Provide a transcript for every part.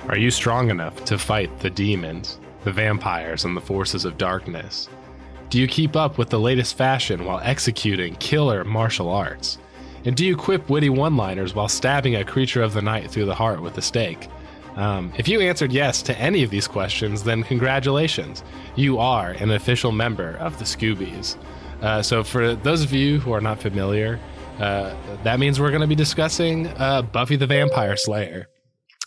Are you strong enough to fight the demons, the vampires, and the forces of darkness? Do you keep up with the latest fashion while executing killer martial arts? And do you quip witty one-liners while stabbing a creature of the night through the heart with a stake? If you answered yes to any of these questions, then congratulations. You are an official member of the Scoobies. So for those of you who are not familiar, that means we're going to be discussing Buffy the Vampire Slayer.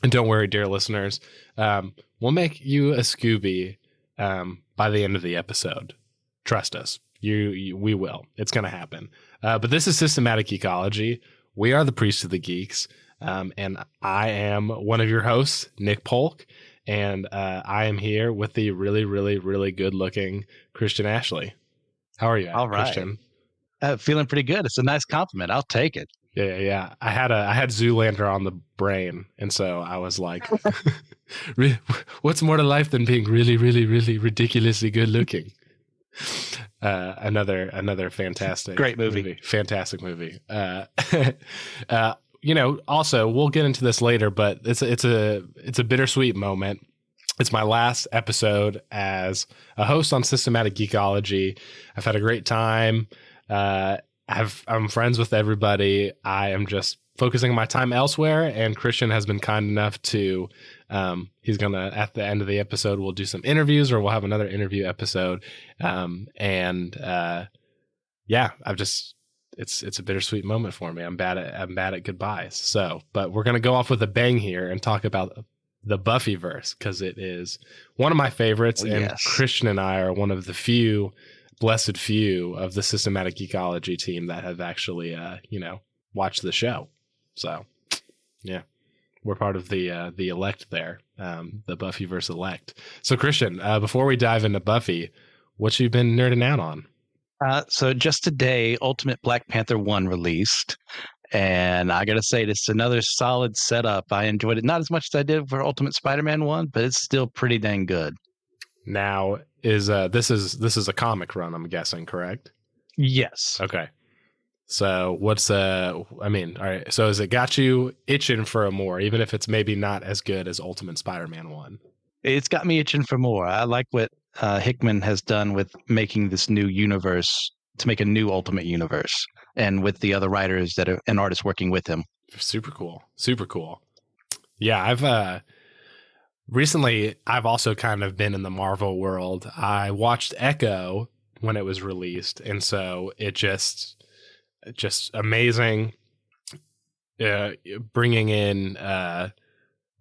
And don't worry, dear listeners, we'll make you a Scooby by the end of the episode. Trust us, we will. It's going to happen. But this is Systematic Geekology. We are the Priests of the Geeks. And I am one of your hosts, Nick Polk, and I am here with the really, really, really good-looking Christian Ashley. How are you, All right. Christian? Feeling pretty good. It's a nice compliment. I'll take it. Yeah. I had Zoolander on the brain, and so I was like, "What's more to life than being really, really, really ridiculously good-looking?" Another fantastic, great movie. Fantastic movie. Also, we'll get into this later, but it's a bittersweet moment. It's my last episode as a host on Systematic Geekology. I've had a great time. I'm friends with everybody. I am just focusing my time elsewhere, and Christian has been kind enough to, he's going to, at the end of the episode, we'll do some interviews, or we'll have another interview episode. It's a bittersweet moment for me. I'm bad at goodbyes. So, but we're going to go off with a bang here and talk about the Buffyverse, because it is one of my favorites. Oh, and yes. Christian and I are one of the blessed few of the Systematic Geekology team that have actually, watched the show. So, yeah, we're part of the elect there, the Buffyverse elect. So, Christian, before we dive into Buffy, what you been nerding out on? So just today, Ultimate Black Panther 1 released, and I gotta say, this is another solid setup. I enjoyed it, not as much as I did for Ultimate Spider-Man 1, but it's still pretty dang good. Now, this is a comic run, I'm guessing, correct? Yes. Okay. So all right. So has it got you itching for a more, even if it's maybe not as good as Ultimate Spider-Man 1? It's got me itching for more. I like what Hickman has done with making this new universe, to make a new Ultimate Universe, and with the other writers and artists working with him. Super cool. Yeah, recently I've also kind of been in the Marvel world. I watched Echo when it was released, and so it just amazing. Bringing in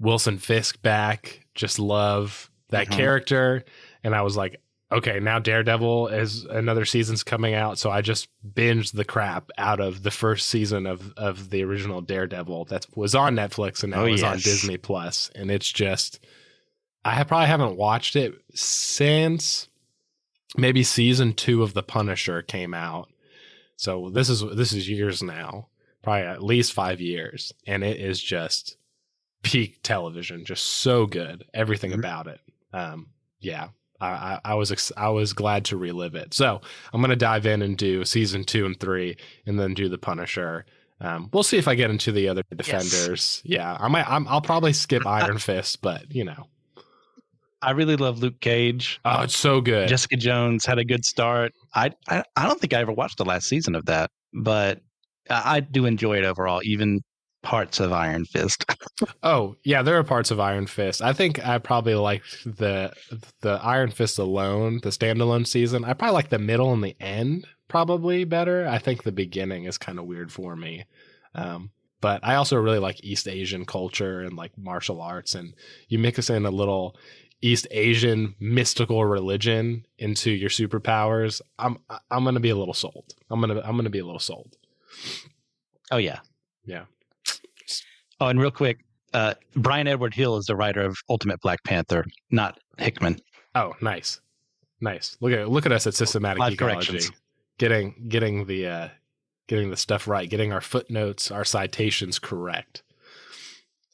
Wilson Fisk back, just love that character. And I was like, okay, now Daredevil is another season's coming out. So I just binged the crap out of the first season of the original Daredevil that was on Netflix, and now it's on Disney Plus. And it's just, probably haven't watched it since maybe season 2 of The Punisher came out. So this is years now, probably at least 5 years. And it is just peak television, just so good. Everything about it. I was glad to relive it. So I'm going to dive in and do season 2 and 3, and then do The Punisher. We'll see if I get into the other Defenders. Yes. Yeah, I'll probably skip Iron Fist, but I really love Luke Cage. Oh, it's so good. Jessica Jones had a good start. I don't think I ever watched the last season of that, but I do enjoy it overall, even parts of Iron Fist. Oh, yeah, there are parts of Iron Fist. I think I probably liked the Iron Fist alone, the standalone season. I probably like the middle and the end probably better. I think the beginning is kind of weird for me. But I also really like East Asian culture and like martial arts, and you mix in a little East Asian mystical religion into your superpowers. I'm going to be a little sold. I'm going to be a little sold. Oh yeah. Yeah. Oh, and real quick, Brian Edward Hill is the writer of Ultimate Black Panther, not Hickman. Oh, nice. Look at us at Systematic Geekology, getting the stuff right, getting our footnotes, our citations correct,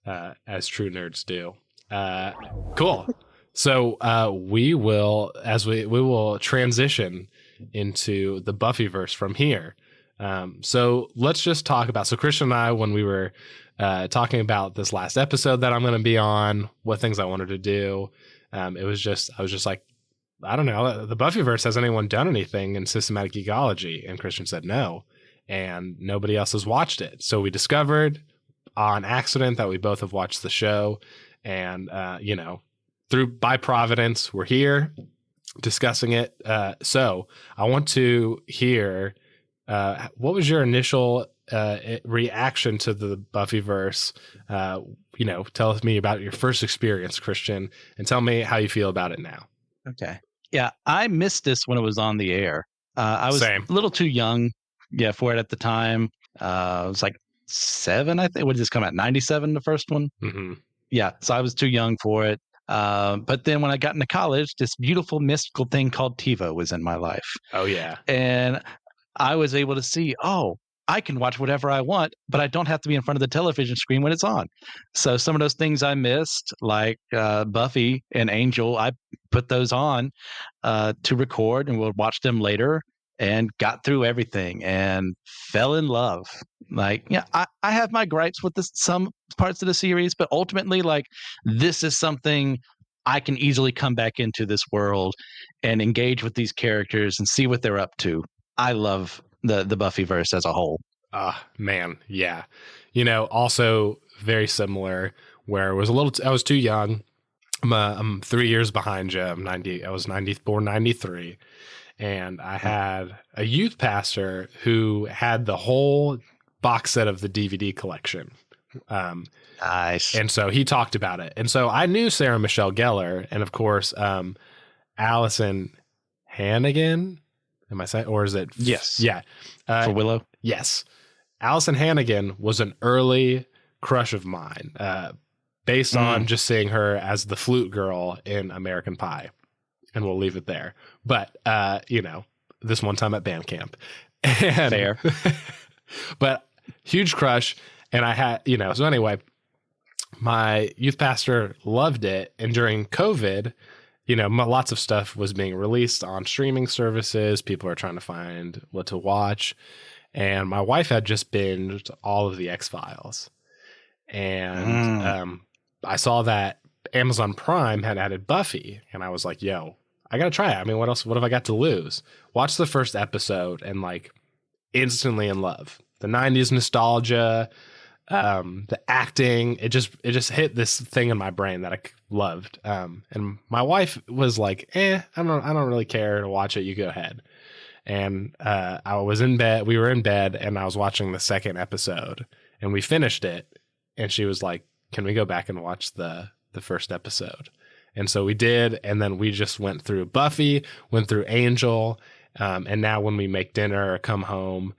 as true nerds do. Cool. So we will transition into the Buffyverse from here. So let's just talk about, so Christian and I, when we were talking about this last episode that I'm going to be on, what things I wanted to do, I was just like, I don't know, the Buffyverse, has anyone done anything in systematic geekology? And Christian said no, and nobody else has watched it. So we discovered on accident that we both have watched the show, and by providence, we're here discussing it. So I want to hear, what was your initial reaction to the Buffyverse? Tell me about your first experience, Christian, and tell me how you feel about it now. Okay. Yeah, I missed this when it was on the air. I was Same. a little too young, for it at the time. It was like 7, I think. What did this come out? 97, the first one? Mm-hmm. Yeah, so I was too young for it. But then when I got into college, this beautiful mystical thing called TiVo was in my life. Oh, yeah. And I was able to see, I can watch whatever I want, but I don't have to be in front of the television screen when it's on. So some of those things I missed, like Buffy and Angel, I put those on to record, and we'll watch them later, and got through everything and fell in love. I have my gripes with some parts of the series, but ultimately, this is something I can easily come back into this world and engage with these characters and see what they're up to. I love the Buffyverse as a whole. Man, yeah. Also very similar, where I was too young. I'm 3 years behind you. I was born 93. And I had a youth pastor who had the whole box set of the DVD collection. Nice. And so he talked about it. And so I knew Sarah Michelle Gellar, and of course, Allison Hannigan. Am I saying, or is it? Yes. Yeah. For Willow? Yes. Allison Hannigan was an early crush of mine, based on just seeing her as the flute girl in American Pie. And we'll leave it there. But, this one time at band camp. And, fair. But huge crush. And I had, so anyway, my youth pastor loved it. And during COVID, lots of stuff was being released on streaming services. People are trying to find what to watch. And my wife had just binged all of the X-Files. And I saw that Amazon Prime had added Buffy. And I was like, yo, I got to try it. I mean, what have I got to lose? Watch the first episode and instantly in love. The 90s nostalgia, the acting, it just hit this thing in my brain that I loved. And my wife was like, I don't really care to watch it. You go ahead. And I was in bed. We were in bed, and I was watching the second episode, and we finished it. And she was like, "Can we go back and watch the first episode?" And so we did, and then we just went through Buffy, went through Angel, and now when we make dinner or come home,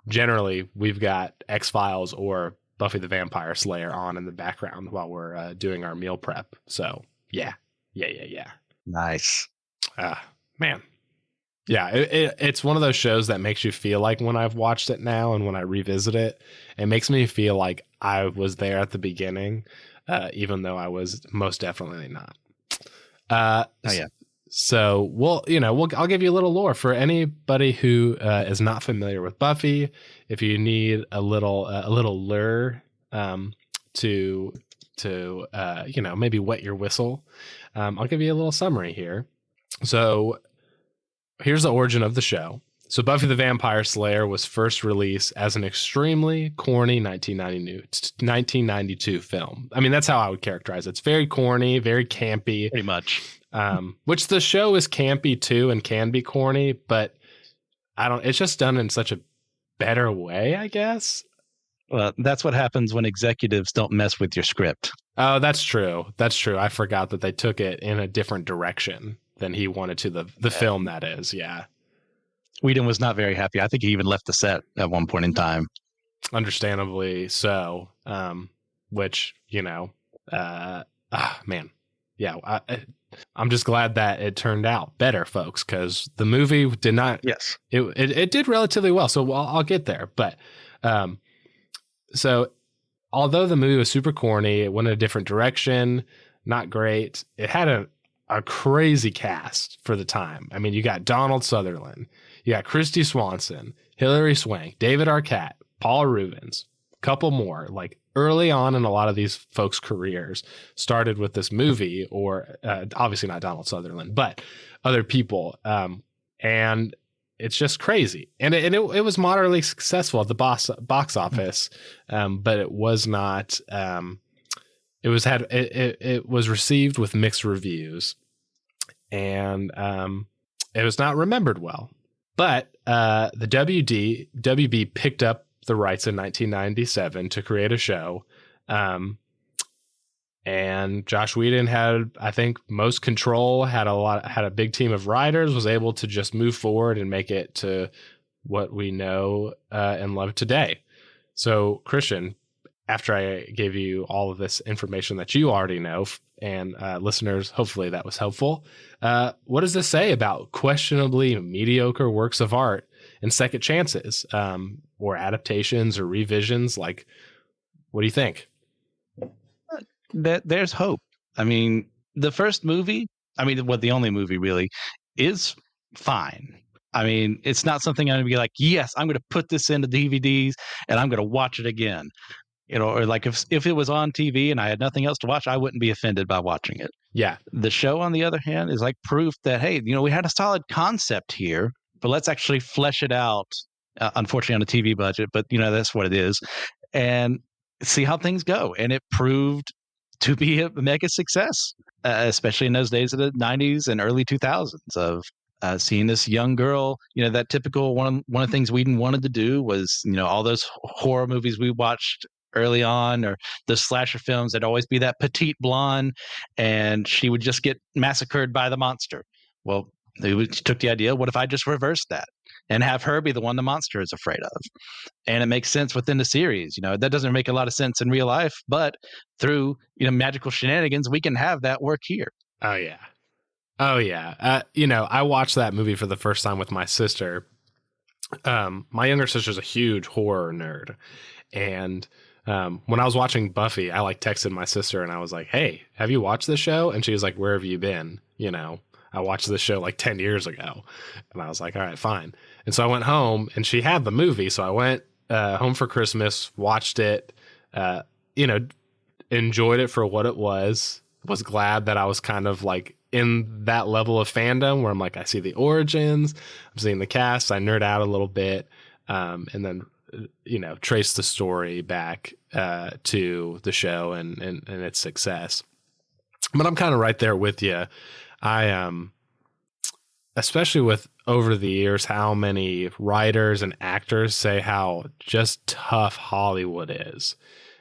generally we've got X-Files or Buffy the Vampire Slayer on in the background while we're doing our meal prep. So yeah. Nice. Man. Yeah, it's one of those shows that makes you feel like when I've watched it now and when I revisit it, it makes me feel like I was there at the beginning, even though I was most definitely not. Yeah. So I'll give you a little lore for anybody who is not familiar with Buffy. If you need a little lure to maybe wet your whistle, I'll give you a little summary here. So here's the origin of the show. So Buffy the Vampire Slayer was first released as an extremely corny 1992 film. I mean, that's how I would characterize it. It's very corny, very campy. Pretty much. Which the show is campy too and can be corny, but it's just done in such a better way, I guess. Well, that's what happens when executives don't mess with your script. Oh, that's true. I forgot that they took it in a different direction than he wanted to the film, that is. Yeah. Whedon was not very happy. I think he even left the set at one point in time. Understandably so. Which, man. Yeah. I'm just glad that it turned out better, folks, because the movie did not. Yes. It did relatively well. So I'll get there. But so although the movie was super corny, it went in a different direction, not great. It had a crazy cast for the time. I mean, you got Donald Sutherland, you got Christy Swanson, Hilary Swank, David Arquette, Paul Rubens, a couple more, like early on in a lot of these folks' careers, started with this movie, or obviously not Donald Sutherland, but other people. And it's just crazy. And it was moderately successful at the box office, but it was not. It was received with mixed reviews, and it was not remembered well. But the WB picked up the rights in 1997 to create a show, and Joss Whedon had, I think, most control. Had a big team of writers. Was able to just move forward and make it to what we know and love today. So, Christian, after I gave you all of this information that you already know, and listeners, hopefully that was helpful. What does this say about questionably mediocre works of art and second chances, or adaptations or revisions? Like, what do you think? There's hope. I mean, the first movie, the only movie really, is fine. I mean, it's not something I'm going to be like, yes, I'm going to put this into DVDs and I'm going to watch it again. Or like if it was on TV and I had nothing else to watch, I wouldn't be offended by watching it. Yeah. The show, on the other hand, is like proof that, hey, we had a solid concept here, but let's actually flesh it out, unfortunately on a TV budget, but that's what it is, and see how things go. And it proved to be a mega success, especially in those days of the 90s and early 2000s of seeing this young girl, that typical one of the things Whedon wanted to do was, all those horror movies we watched early on, or the slasher films, that'd always be that petite blonde and she would just get massacred by the monster. Well, they took the idea, what if I just reverse that and have her be the one the monster is afraid of? And it makes sense within the series. That doesn't make a lot of sense in real life, but through magical shenanigans, we can have that work here. Oh yeah. I watched that movie for the first time with my sister. My younger sister's a huge horror nerd, and when I was watching Buffy, I texted my sister and I was like, "Hey, have you watched this show?" And she was like, "Where have you been?" I watched this show 10 years ago, and I was like, "All right, fine." And so I went home and she had the movie. So I went home for Christmas, watched it, enjoyed it for what it was glad that I was kind of in that level of fandom where I'm like, I see the origins, I'm seeing the cast, I nerd out a little bit, and then trace the story back to the show and its success. But I'm kind of right there with you. I especially with over the years how many writers and actors say how just tough Hollywood is,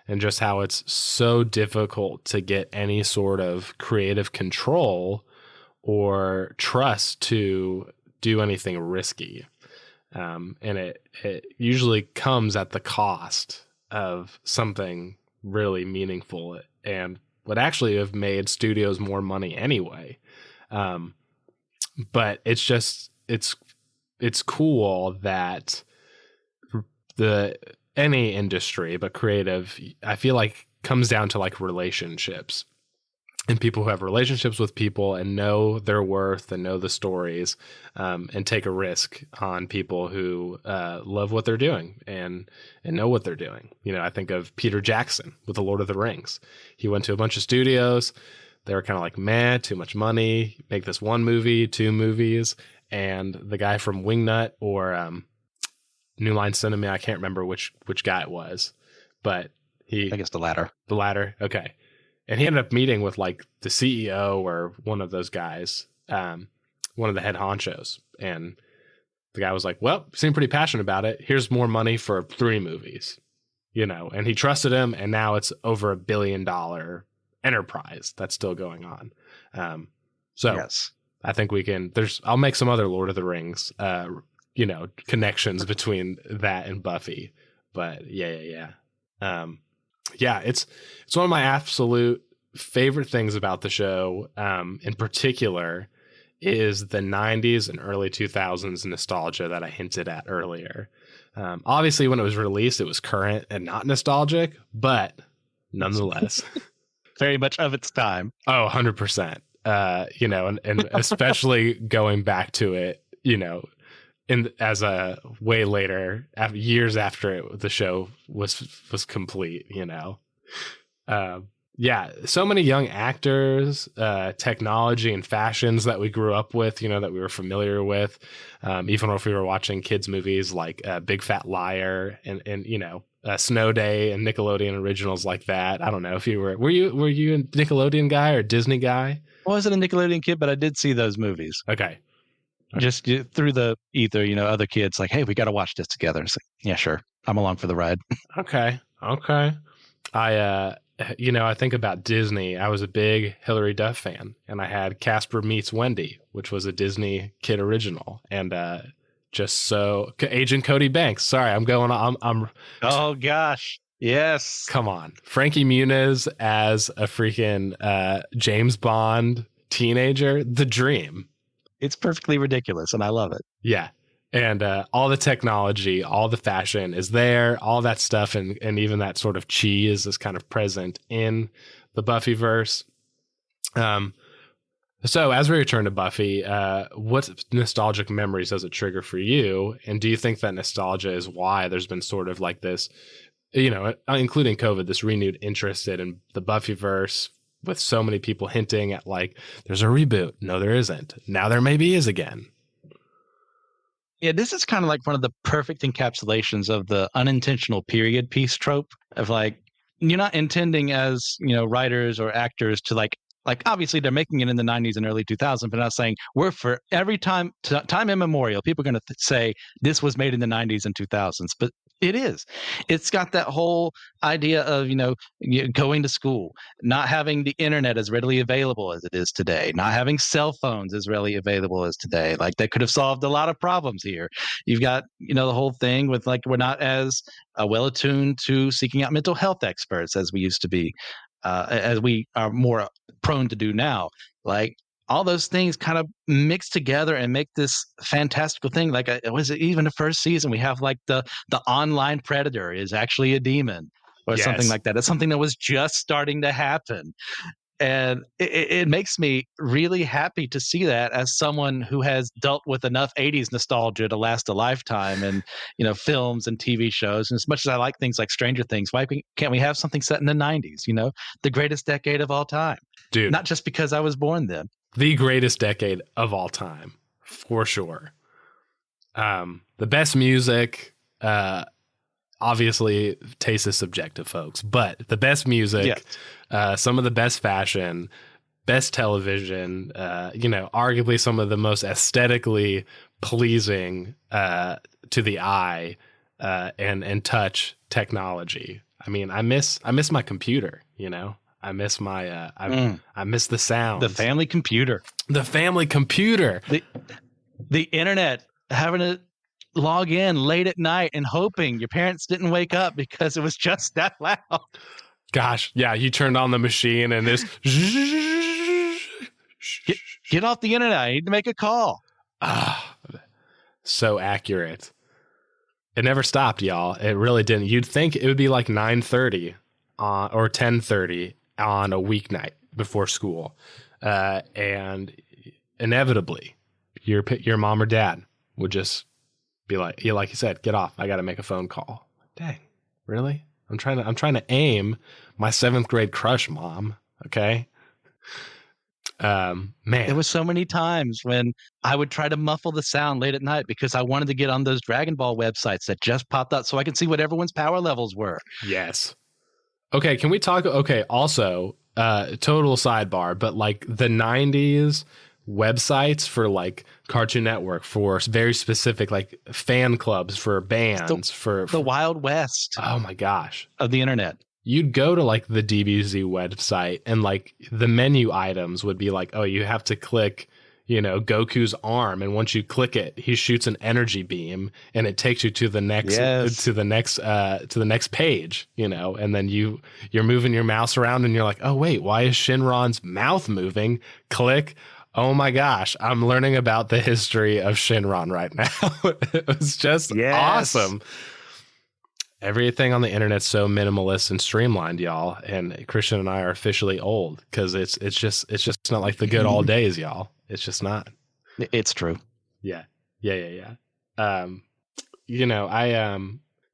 and just how it's so difficult to get any sort of creative control or trust to do anything risky. And it usually comes at the cost of something really meaningful and would actually have made studios more money anyway. But it's cool that any industry, but creative, I feel like comes down to relationships, and people who have relationships with people and know their worth and know the stories, and take a risk on people who love what they're doing and know what they're doing. I think of Peter Jackson with The Lord of the Rings. He went to a bunch of studios. They were kind of like, man, too much money, make this one movie, 2 movies. And the guy from Wingnut or New Line Cinema, I can't remember which guy it was, but I guess the latter. The latter. Okay. And he ended up meeting with the CEO or one of those guys, one of the head honchos. And the guy was like, well, you seem pretty passionate about it. Here's more money for 3 movies, and he trusted him. And now it's over $1 billion enterprise that's still going on. So yes. I think I'll make some other Lord of the Rings, connections between that and Buffy, but yeah. It's one of my absolute favorite things about the show. In particular is the 90s and early 2000s nostalgia that I hinted at earlier. Obviously when it was released, it was current and not nostalgic, but nonetheless, very much of its time. Oh, 100%. And especially going back to it, as a way later, years after the show was complete, you know. Yeah, so many young actors, technology and fashions that we grew up with, you know, that we were familiar with, even if we were watching kids movies like Big Fat Liar and you know, Snow Day and Nickelodeon originals like that. I don't know if you were you a Nickelodeon guy or Disney guy? I wasn't a Nickelodeon kid, but I did see those movies. Okay. Just through the ether, you know, other kids like, hey, we got to watch this together. It's like, yeah, sure. I'm along for the ride. Okay. I you know, I think about Disney. I was a big Hilary Duff fan, and I had Casper Meets Wendy, which was a Disney kid original, and just so Agent Cody Banks. Sorry, I'm going on. I'm Oh gosh, yes. Come on, Frankie Muniz as a freaking James Bond teenager, the dream. It's perfectly ridiculous, and I love it. Yeah. And all the technology, all the fashion is there, all that stuff, and even that sort of cheese is kind of present in the Buffyverse. So as we return to Buffy, what nostalgic memories does it trigger for you? And do you think that nostalgia is why there's been sort of like this, you know, including COVID, this renewed interest in the Buffyverse, with so many people hinting at like, there's a reboot. No, there isn't. Now there maybe is again. Yeah, this is kind of like one of the perfect encapsulations of the unintentional period piece trope of like, you're not intending as, you know, writers or actors to like obviously they're making it in the 90s and early 2000s, but not saying we're for every time immemorial, people are going to say this was made in the 90s and 2000s, but it is. It's got that whole idea of, you know, going to school, not having the internet as readily available as it is today, not having cell phones as readily available as today. Like that could have solved a lot of problems here. You've got, you know, the whole thing with like we're not as well attuned to seeking out mental health experts as we used to be, as we are more prone to do now. Like all those things kind of mix together and make this fantastical thing. Like, was it even the first season? We have like the online predator is actually a demon or something like that. It's something that was just starting to happen. And it makes me really happy to see that as someone who has dealt with enough 80s nostalgia to last a lifetime and, you know, films and TV shows. And as much as I like things like Stranger Things, why can't we have something set in the 90s, you know, the greatest decade of all time? Dude. Not just because I was born then. The greatest decade of all time, for sure. The best music, obviously taste is subjective, folks, but the best music, some of the best fashion, best television, you know, arguably some of the most aesthetically pleasing to the eye and touch technology. I mean, I miss my computer, you know. I miss my I miss the sound. The family computer. The family computer. The internet, having to log in late at night and hoping your parents didn't wake up because it was just that loud. Gosh, yeah, you turned on the machine and this get off the internet. I need to make a call. So accurate. It never stopped, y'all. It really didn't. You'd think it would be like 9:30 or 10:30 on a weeknight before school, and inevitably, your mom or dad would just be like, "Yeah, like you said, get off. I got to make a phone call." Dang, really? I'm trying to aim my 7th grade crush, Mom. Okay. Man, there was so many times when I would try to muffle the sound late at night because I wanted to get on those Dragon Ball websites that just popped up so I could see what everyone's power levels were. Yes. Okay, can we talk? Okay, also, total sidebar, but like the 90s websites for like Cartoon Network, for very specific like fan clubs for bands, for the Wild West. Oh my gosh. Of the internet. You'd go to like the DBZ website and like the menu items would be like, oh, you have to click, you know, Goku's arm, and once you click it, he shoots an energy beam and it takes you to the next to the next page, you know, and then you're moving your mouse around and you're like, oh wait, why is Shinron's mouth moving? Click. Oh my gosh, I'm learning about the history of Shinron right now. It was just awesome. Everything on the internet's so minimalist and streamlined, y'all, and Christian and I are officially old because it's just not like the good old days, y'all. It's just not. It's true. Yeah. The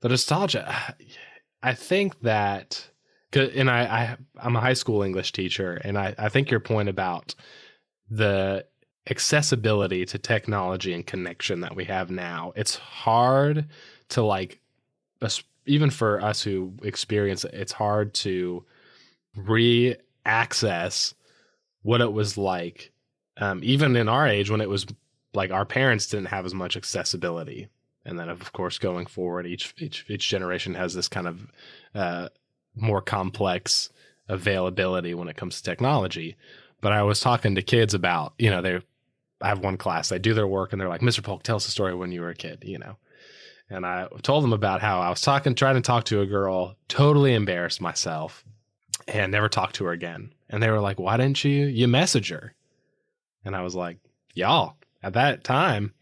nostalgia. I think that, and I'm a high school English teacher, and I think your point about the accessibility to technology and connection that we have now, it's hard to like, even for us who experience it, it's hard to re-access what it was like, even in our age when it was like our parents didn't have as much accessibility. And then, of course, going forward, each generation has this kind of more complex availability when it comes to technology. But I was talking to kids about, I have one class, they do their work and they're like, Mr. Polk, tell us a story when you were a kid, And I told them about how I was trying to talk to a girl, totally embarrassed myself, and never talked to her again. And they were like, why didn't you message her? And I was like, y'all, at that time,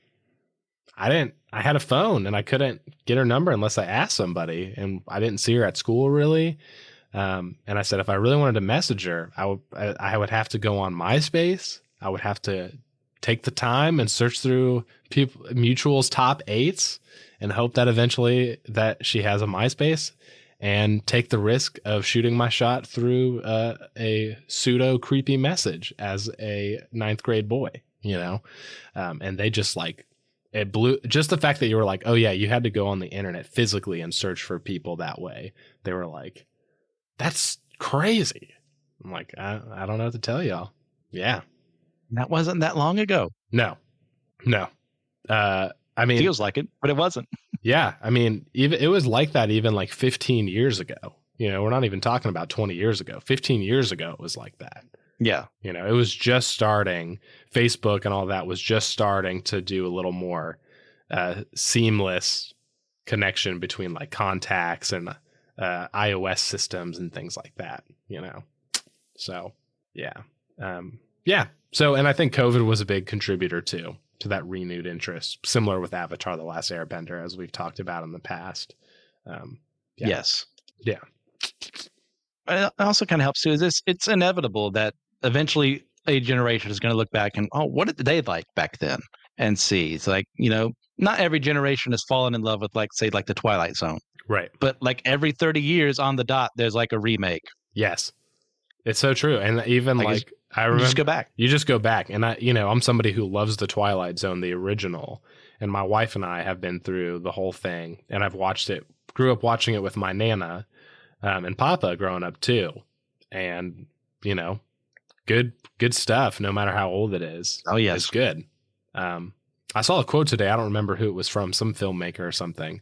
I had a phone and I couldn't get her number unless I asked somebody, and I didn't see her at school really. And I said, if I really wanted to message her, I would have to go on MySpace. I would have to take the time and search through mutuals top 8s and hope that eventually that she has a MySpace, and take the risk of shooting my shot through a pseudo creepy message as a 9th grade boy, and they just like, it blew, just the fact that you were like, oh yeah, you had to go on the internet physically and search for people that way. They were like, that's crazy. I'm like, I don't know what to tell y'all. Yeah. That wasn't that long ago. No. I mean, feels like it, but it wasn't. Yeah. I mean, even it was like that even like 15 years ago. We're not even talking about 20 years ago. 15 years ago, it was like that. Yeah. It was just starting. Facebook and all that was just starting to do a little more seamless connection between like contacts and iOS systems and things like that, So, yeah. So, and I think COVID was a big contributor too, to that renewed interest, similar with Avatar: The Last Airbender, as we've talked about in the past. Yes. Yeah. It also kind of helps too. It's inevitable that eventually a generation is going to look back and, oh, what did they like back then? And see, it's like, not every generation has fallen in love with, like, say, like the Twilight Zone. Right. But like every 30 years on the dot, there's like a remake. Yes. It's so true. And even like I remember, you just go back. And I'm somebody who loves the Twilight Zone, the original. And my wife and I have been through the whole thing. And I've watched it, grew up watching it with my Nana and Papa growing up too. And, good stuff, no matter how old it is. Oh, yes. It's good. I saw a quote today. I don't remember who it was from, some filmmaker or something.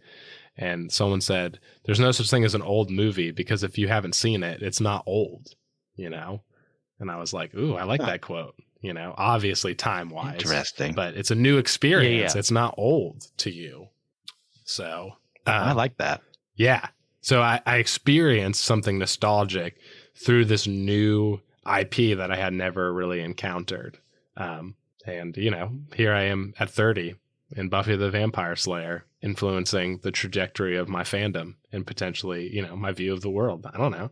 And someone said, there's no such thing as an old movie, because if you haven't seen it, it's not old, And I was like, ooh, I like that quote, obviously time-wise. Interesting. But it's a new experience. Yeah. It's not old to you. So I like that. Yeah. So I experienced something nostalgic through this new IP that I had never really encountered. And, here I am at 30 in Buffy the Vampire Slayer, influencing the trajectory of my fandom and potentially, my view of the world. I don't know.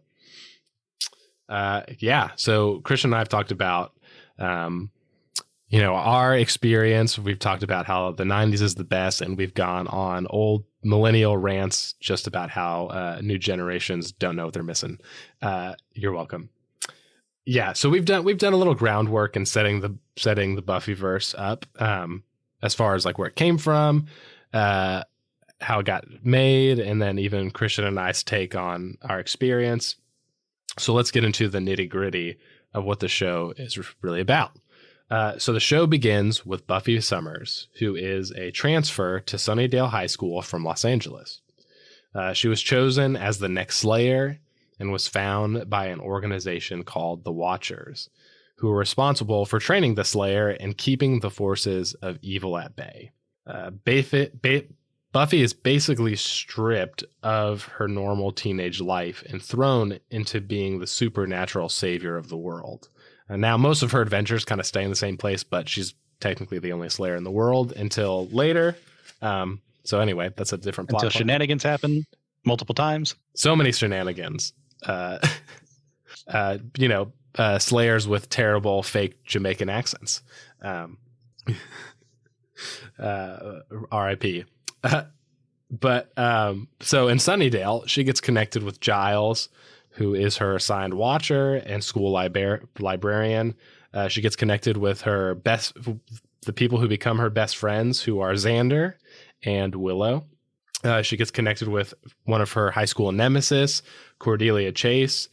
Yeah. So Christian and I have talked about, our experience. We've talked about how the 90s is the best, and we've gone on old millennial rants just about how new generations don't know what they're missing. You're welcome. Yeah, so we've done a little groundwork in setting the Buffyverse up, as far as like where it came from, how it got made, and then even Christian and I's take on our experience. So let's get into the nitty gritty of what the show is really about. So the show begins with Buffy Summers, who is a transfer to Sunnydale High School from Los Angeles. She was chosen as the next Slayer and was found by an organization called the Watchers, who were responsible for training the Slayer and keeping the forces of evil at bay. Buffy is basically stripped of her normal teenage life and thrown into being the supernatural savior of the world. And now most of her adventures kind of stay in the same place, but she's technically the only Slayer in the world until later. So anyway, that's a different plot. Until shenanigans happen multiple times. So many shenanigans. Slayers with terrible fake Jamaican accents. R.I.P. But so in Sunnydale, she gets connected with Giles, who is her assigned watcher and school librarian. She gets connected with the people who become her best friends, who are Xander and Willow. She gets connected with one of her high school nemesis, Cordelia Chase,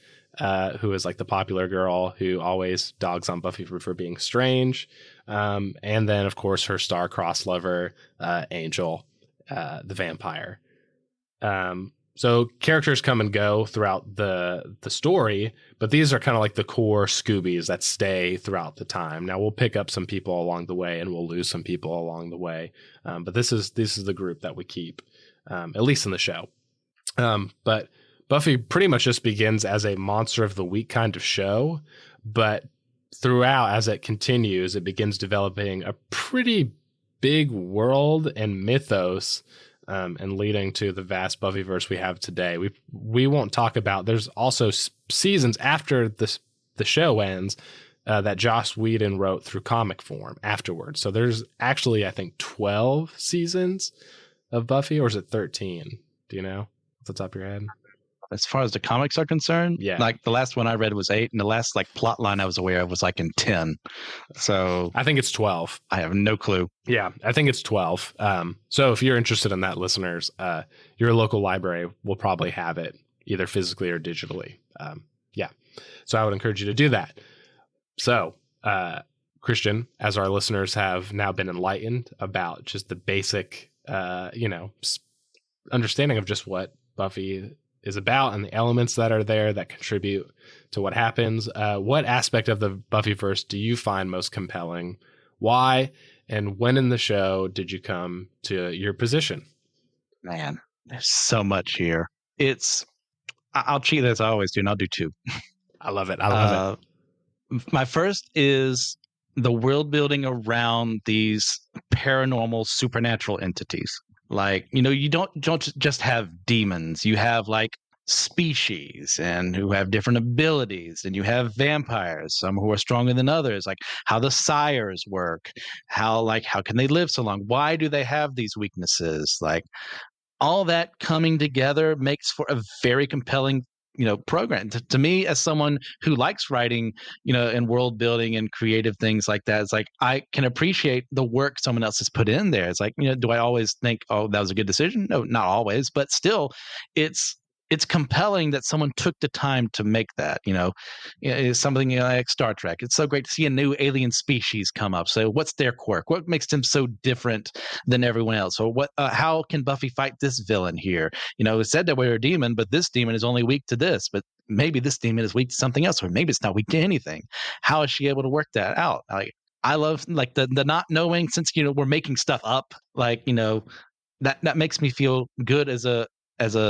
who is like the popular girl who always dogs on Buffy for being strange. And then, of course, her star-crossed lover, Angel, the vampire. So characters come and go throughout the story, but these are kind of like the core Scoobies that stay throughout the time. Now we'll pick up some people along the way, and we'll lose some people along the way. But this is the group that we keep, at least in the show. But Buffy pretty much just begins as a monster of the week kind of show, but throughout, as it continues, it begins developing a pretty big world and mythos, and leading to the vast Buffyverse we have today. We won't talk about. There's also seasons after the show ends that Joss Whedon wrote through comic form afterwards. So there's actually, I think, 12 seasons of Buffy, or is it 13? Do you know off the top of your head? As far as the comics are concerned, yeah, like the last one I read was 8, and the last like plot line I was aware of was like in 10. So I think it's 12. I have no clue. Yeah, I think it's 12. So if you're interested in that, listeners, your local library will probably have it either physically or digitally. Yeah, so I would encourage you to do that. So, Christian, as our listeners have now been enlightened about just the basic, understanding of just what Buffy is about and the elements that are there that contribute to what happens. What aspect of the Buffyverse do you find most compelling? Why? And when in the show did you come to your position? Man, there's so much here. I'll cheat as I always do, and I'll do 2. I love it. I love it. My first is the world building around these paranormal supernatural entities. Like, you don't just have demons. You have like species and who have different abilities, and you have vampires, some who are stronger than others, like how the sires work, how can they live so long? Why do they have these weaknesses? Like all that coming together makes for a very compelling program. To me, as someone who likes writing, and world building and creative things like that, it's like I can appreciate the work someone else has put in there. It's like, do I always think, oh, that was a good decision? No, not always, but still, it's compelling that someone took the time to make that. It's something like Star Trek. It's so great to see a new alien species come up. So what's their quirk? What makes them so different than everyone else? Or what? How can Buffy fight this villain here? It said that we're a demon, but this demon is only weak to this. But maybe this demon is weak to something else, or maybe it's not weak to anything. How is she able to work that out? I love like the not knowing, since we're making stuff up. Like that makes me feel good as a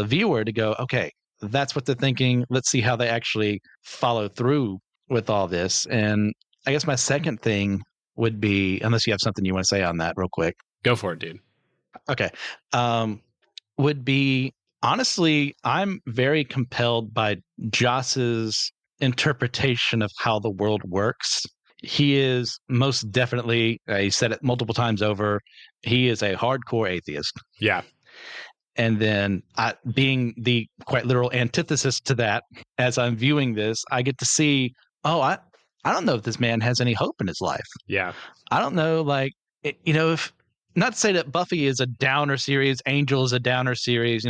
viewer to go, okay, that's what they're thinking. Let's see how they actually follow through with all this. And I guess my second thing would be, unless you have something you want to say on that real quick. Go for it, dude. Okay. Would be, honestly, I'm very compelled by Joss's interpretation of how the world works. He is most definitely, he said it multiple times over, he is a hardcore atheist. Yeah. And then being the quite literal antithesis to that, as I'm viewing this, I get to see, I don't know if this man has any hope in his life. Yeah. I don't know, if, not to say that Buffy is a downer series, Angel is a downer series.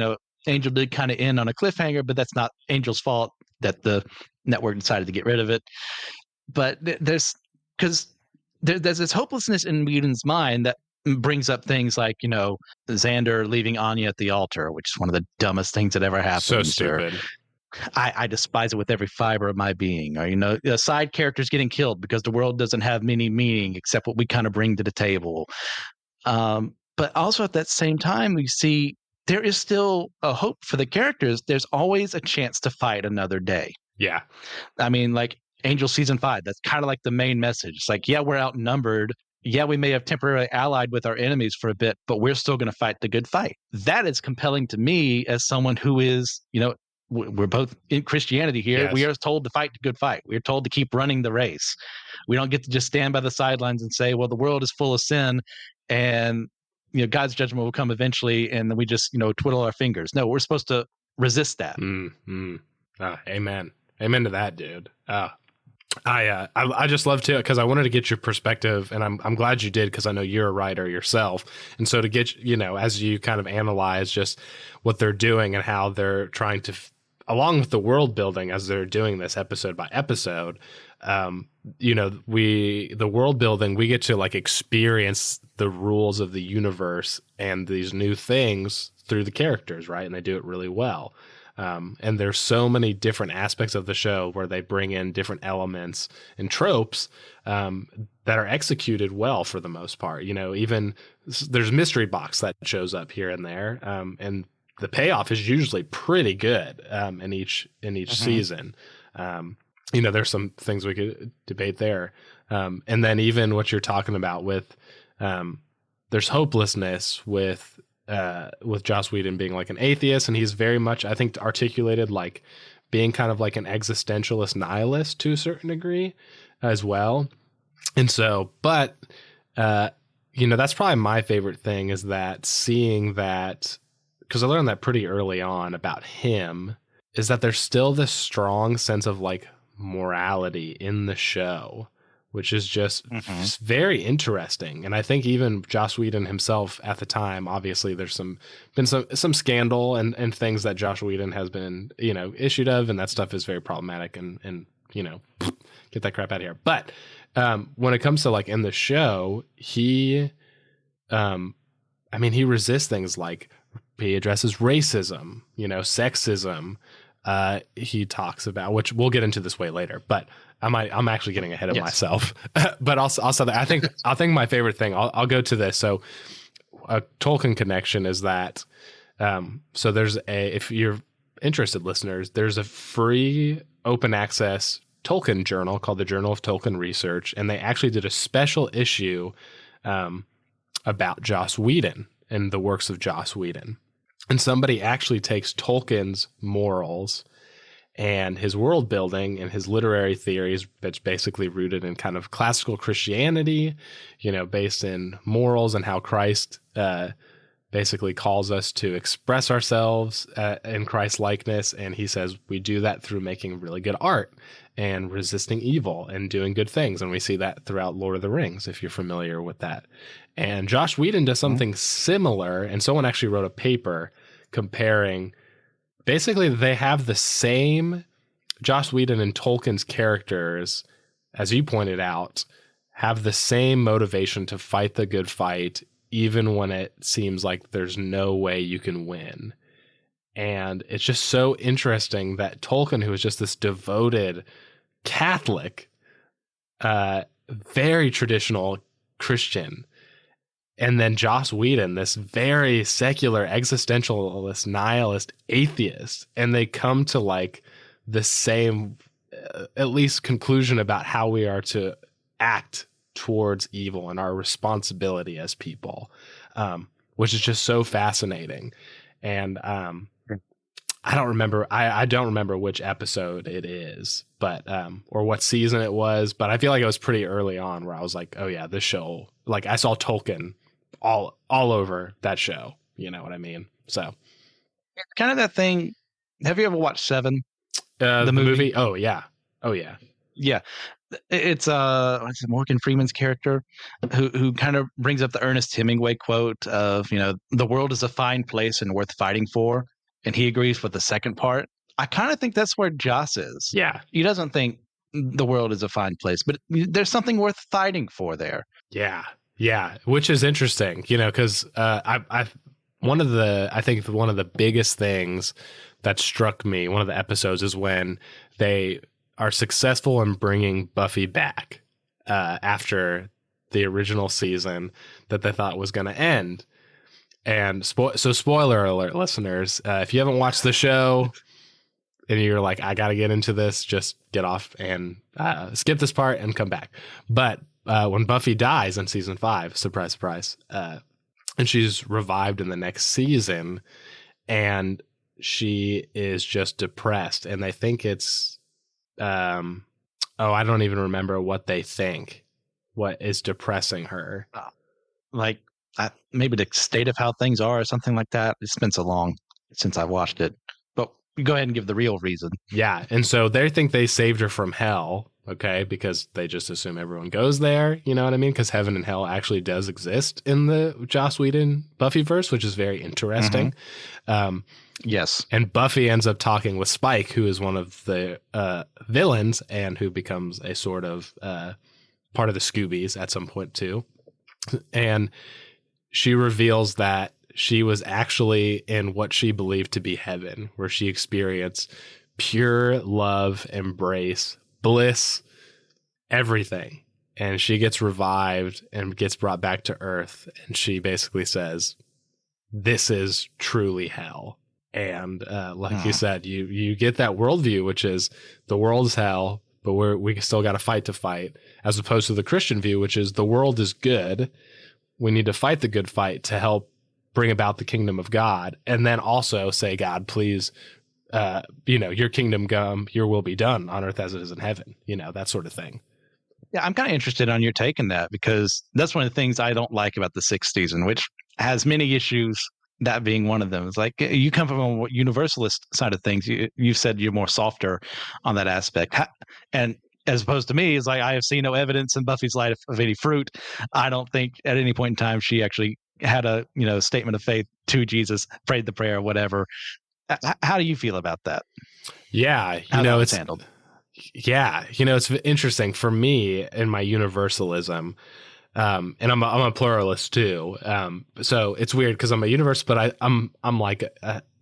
Angel did kind of end on a cliffhanger, but that's not Angel's fault that the network decided to get rid of it. But there's this hopelessness in Whedon's mind that brings up things like, Xander leaving Anya at the altar, which is one of the dumbest things that ever happened. So stupid. I despise it with every fiber of my being. Or, side characters getting killed because the world doesn't have any meaning except what we kind of bring to the table. But also at that same time, we see there is still a hope for the characters. There's always a chance to fight another day. Yeah. I mean, like Angel season 5, that's kind of like the main message. It's like, yeah, we're outnumbered. Yeah, we may have temporarily allied with our enemies for a bit, but we're still going to fight the good fight. That is compelling to me as someone who is, we're both in Christianity here. Yes. We are told to fight the good fight. We're told to keep running the race. We don't get to just stand by the sidelines and say, well, the world is full of sin and God's judgment will come eventually, and then we just twiddle our fingers. No, we're supposed to resist that. Amen to that, dude. I just love to, because I wanted to get your perspective, and I'm glad you did, because I know you're a writer yourself, and so to get as you kind of analyze just what they're doing and how they're trying to along with the world building as they're doing this episode by episode, the world building, we get to like experience the rules of the universe and these new things through the characters, right? And they do it really well. And there's so many different aspects of the show where they bring in different elements and tropes that are executed well for the most part. Even there's mystery box that shows up here and there, and the payoff is usually pretty good in each season. There's some things we could debate there, and then even what you're talking about with there's hopelessness with Joss Whedon being like an atheist, and he's very much, I think, articulated like being kind of like an existentialist nihilist to a certain degree as well. And so, but that's probably my favorite thing, is that seeing that, because I learned that pretty early on about him, is that there's still this strong sense of like morality in the show, which is just very interesting. And I think even Joss Whedon himself at the time, obviously there's been some scandal and things that Joss Whedon has been, issued of, and that stuff is very problematic and get that crap out of here. But when it comes to like in the show, he resists things like, he addresses racism, sexism. He talks about, which we'll get into this way later, but I'm actually getting ahead of myself. But also I think my favorite thing, I'll go to this. So a Tolkien connection is that, so there's if you're interested, listeners, there's a free open access Tolkien journal called the Journal of Tolkien Research. And they actually did a special issue about Joss Whedon and the works of Joss Whedon. And somebody actually takes Tolkien's morals and his world building and his literary theories, that's basically rooted in kind of classical Christianity, based in morals and how Christ basically calls us to express ourselves in Christ's likeness. And he says we do that through making really good art and resisting evil and doing good things. And we see that throughout Lord of the Rings, if you're familiar with that. And Joss Whedon does something similar. And someone actually wrote a paper comparing, basically they have the same, Joss Whedon and Tolkien's characters, as you pointed out, have the same motivation to fight the good fight, even when it seems like there's no way you can win. And it's just so interesting that Tolkien, who is just this devoted Catholic, very traditional Christian, and then Joss Whedon, this very secular, existentialist, nihilist, atheist, and they come to like the same, at least, conclusion about how we are to act towards evil and our responsibility as people, which is just so fascinating. And I don't remember. I don't remember which episode it is, but or what season it was. But I feel like it was pretty early on where I was like, oh yeah, this show. Like I saw Tolkien all over that show. You know what I mean? So kind of that thing. Have you ever watched Seven? The movie? Oh yeah. Yeah. It's Morgan Freeman's character who kind of brings up the Ernest Hemingway quote of, the world is a fine place and worth fighting for. And he agrees with the second part. I kind of think that's where Joss is. Yeah. He doesn't think the world is a fine place, but there's something worth fighting for there. Yeah. Yeah. Which is interesting, because I think one of the biggest things that struck me, one of the episodes, is when they are successful in bringing Buffy back after the original season that they thought was going to end. And so spoiler alert, listeners, if you haven't watched the show and you're like, I got to get into this, just get off and skip this part and come back. But when Buffy dies in season 5, surprise, surprise, and she's revived in the next season, and she is just depressed, and they think it's I don't even remember what they think, what is depressing her. Like maybe the state of how things are or something like that. It's been so long since I watched it. But go ahead and give the real reason. Yeah, and so they think they saved her from hell, okay, because they just assume everyone goes there, you know what I mean? Because heaven and hell actually does exist in the Joss Whedon Buffyverse, which is very interesting. Yes. And Buffy ends up talking with Spike, who is one of the villains and who becomes a sort of part of the Scoobies at some point too. And she reveals that she was actually in what she believed to be heaven, where she experienced pure love, embrace, bliss, everything. And she gets revived and gets brought back to Earth. And she basically says, this is truly hell. And like you said, you get that worldview, which is the world's hell, but we still got to fight, as opposed to the Christian view, which is the world is good. We need to fight the good fight to help bring about the kingdom of God. And then also say, God, please, your kingdom come, your will be done on earth as it is in heaven, that sort of thing. Yeah, I'm kind of interested on your take on that, because that's one of the things I don't like about the sixth season, which has many issues, that being one of them. It's like, you come from a universalist side of things. You said you're more softer on that aspect. And as opposed to me, it's like, I have seen no evidence in Buffy's life of any fruit. I don't think at any point in time she actually had a statement of faith to Jesus, prayed the prayer, whatever. How do you feel about that? Yeah, it's handled. Yeah, it's interesting for me in my universalism, and I'm a pluralist too. So it's weird because I'm a universalist, but I'm like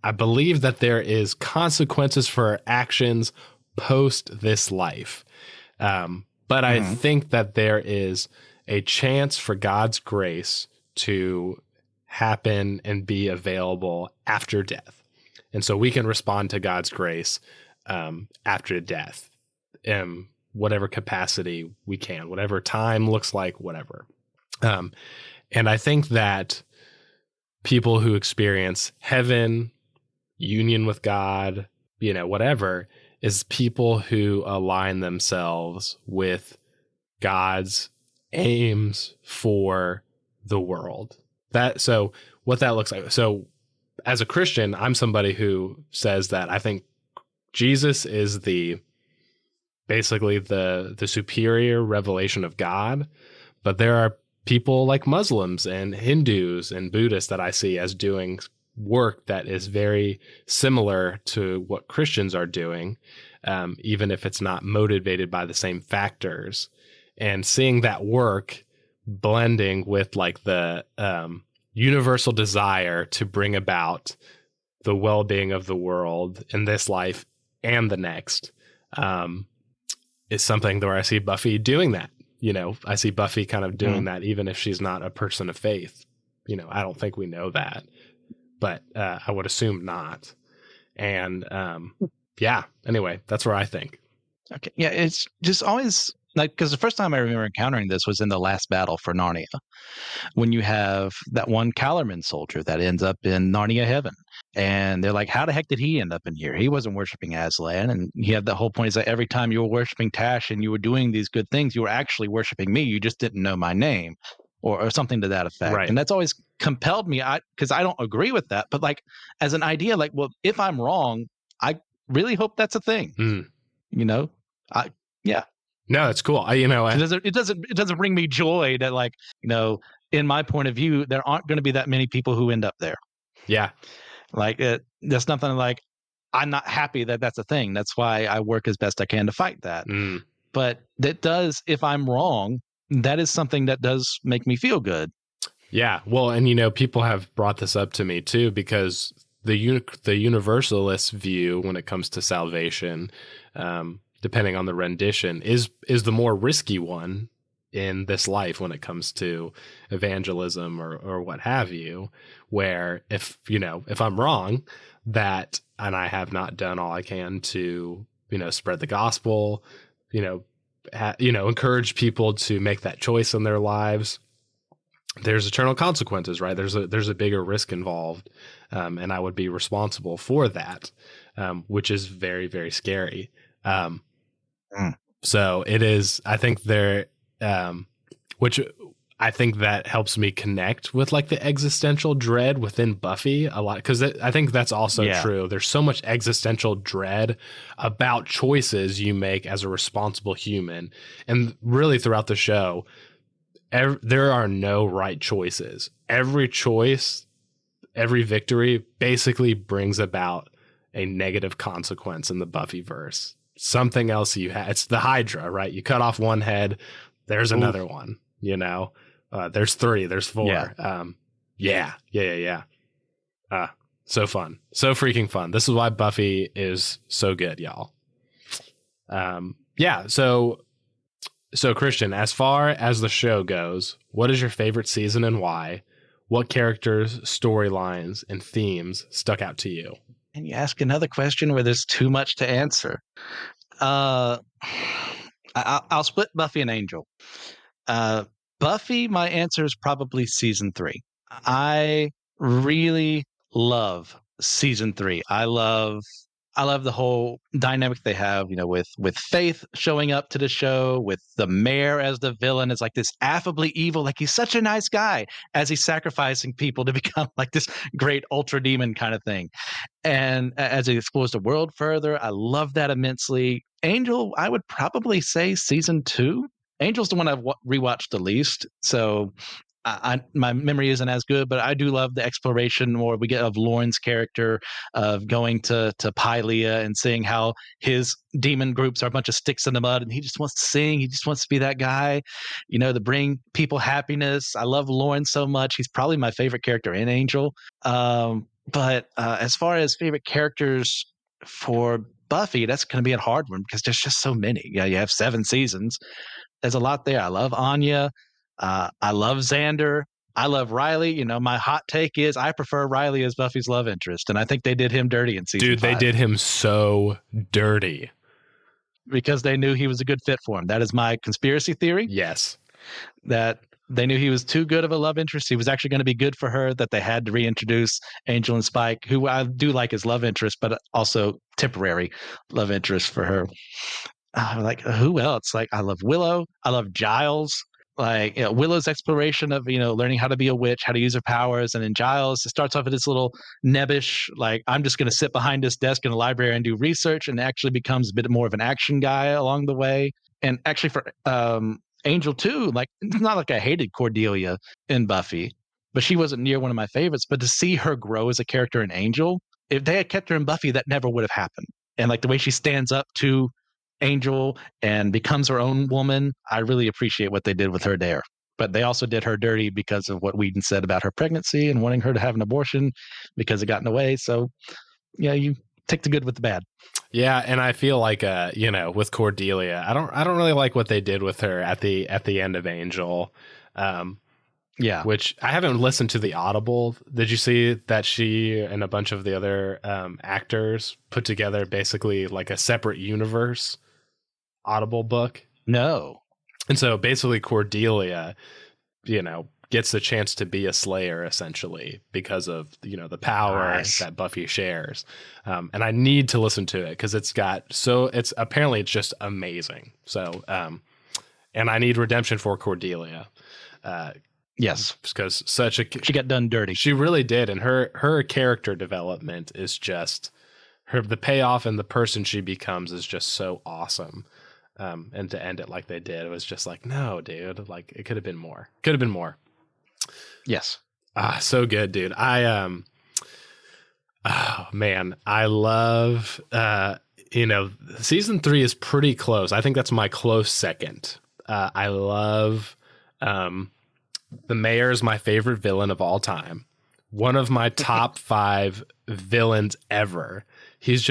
I believe that there is consequences for our actions post this life. But I think that there is a chance for God's grace to happen and be available after death. And so we can respond to God's grace after death in whatever capacity we can, whatever time looks like, whatever. And I think that people who experience heaven, union with God, whatever, is people who align themselves with God's aims for the world. So what that looks like. So as a Christian, I'm somebody who says that I think Jesus is basically the superior revelation of God, but there are people like Muslims and Hindus and Buddhists that I see as doing work that is very similar to what Christians are doing, even if it's not motivated by the same factors. And seeing that work blending with like the universal desire to bring about the well-being of the world in this life and the next is something where I see Buffy doing that. I see Buffy kind of doing that, even if she's not a person of faith. I don't think we know that, but I would assume not. And anyway, that's where I think. Okay. Yeah, it's just always like, because the first time I remember encountering this was in the last battle for Narnia, when you have that one Calorman soldier that ends up in Narnia heaven. And they're like, how the heck did he end up in here? He wasn't worshiping Aslan. And he had the whole point is that every time you were worshiping Tash and you were doing these good things, you were actually worshiping me. You just didn't know my name or something to that effect. Right. And that's always compelled me, because I don't agree with that. But like, as an idea, like, well, if I'm wrong, I really hope that's a thing. Yeah. No, it's cool. It doesn't bring me joy that, like, in my point of view, there aren't going to be that many people who end up there. Yeah. Like, there's nothing like, I'm not happy that that's a thing. That's why I work as best I can to fight that. But that does, if I'm wrong, that is something that does make me feel good. Yeah. Well, and people have brought this up to me too, because the universalist view when it comes to salvation, depending on the rendition, is the more risky one in this life when it comes to evangelism or what have you, where if I'm wrong and I have not done all I can to, spread the gospel, encourage people to make that choice in their lives, there's eternal consequences, right? There's a bigger risk involved, and I would be responsible for that, which is very, very scary. Um, Mm. so it is. I think which I think that helps me connect with like the existential dread within Buffy a lot, because I think that's also Yeah. true. There's so much existential dread about choices you make as a responsible human, and really throughout the show. There are no right choices. Every choice, every victory basically brings about a negative consequence in the Buffyverse. Something else it's the Hydra, right? You cut off one head, there's another one, there's 3, there's 4. Yeah. Yeah. So fun. So freaking fun. This is why Buffy is so good, y'all. Yeah. So Christian, as far as the show goes, what is your favorite season and why? What characters, storylines, and themes stuck out to you? And you ask another question where there's too much to answer. I'll split Buffy and Angel. Buffy, my answer is probably season 3. I really love season 3. I love the whole dynamic they have, with Faith showing up to the show, with the mayor as the villain, is like this affably evil, like he's such a nice guy as he's sacrificing people to become like this great ultra demon kind of thing. And as he explores the world further, I love that immensely. Angel, I would probably say season 2. Angel's the one I've rewatched the least, so my memory isn't as good, but I do love the exploration more we get of Lauren's character, of going to Pylea and seeing how his demon groups are a bunch of sticks in the mud, and he just wants to sing. He just wants to be that guy, to bring people happiness. I love Lauren so much. He's probably my favorite character in Angel. But as far as favorite characters for Buffy, that's going to be a hard one because there's just so many. Yeah, you have 7 seasons. There's a lot there. I love Anya. I love Xander. I love Riley. My hot take is I prefer Riley as Buffy's love interest, and I think they did him dirty in season 5. Dude, they did him so dirty. Because they knew he was a good fit for him. That is my conspiracy theory. Yes. That they knew he was too good of a love interest. He was actually going to be good for her, that they had to reintroduce Angel and Spike, who I do like as love interest, but also temporary love interest for her. Like, who else? Like, I love Willow. I love Giles. Like, Willow's exploration of, learning how to be a witch, how to use her powers. And then Giles, it starts off with this little nebbish, like, I'm just going to sit behind this desk in the library and do research, and actually becomes a bit more of an action guy along the way. And actually for Angel too, like, it's not like I hated Cordelia in Buffy, but she wasn't near one of my favorites. But to see her grow as a character in Angel, if they had kept her in Buffy, that never would have happened. And like the way she stands up to Angel and becomes her own woman, I really appreciate what they did with her there. But they also did her dirty because of what Whedon said about her pregnancy and wanting her to have an abortion because it got in the way. So yeah, you take the good with the bad. Yeah, and I feel like with Cordelia, I don't really like what they did with her at the end of Angel. Yeah, which I haven't listened to the Audible. Did you see that she and a bunch of the other actors put together basically like a separate universe Audible book? No. And so basically Cordelia, gets the chance to be a Slayer essentially because of, the power that Buffy shares. And I need to listen to it because it's apparently it's just amazing. So, and I need redemption for Cordelia. Yes, because she got done dirty. She really did, and her character development is just the payoff, and the person she becomes is just so awesome. And to end it like they did, it was just like, no, dude, like it could have been more. Could have been more. Yes. So good, dude. Oh man, I love. Season 3 is pretty close. I think that's my close second. I love. The mayor is my favorite villain of all time. One of my top 5 villains ever. He's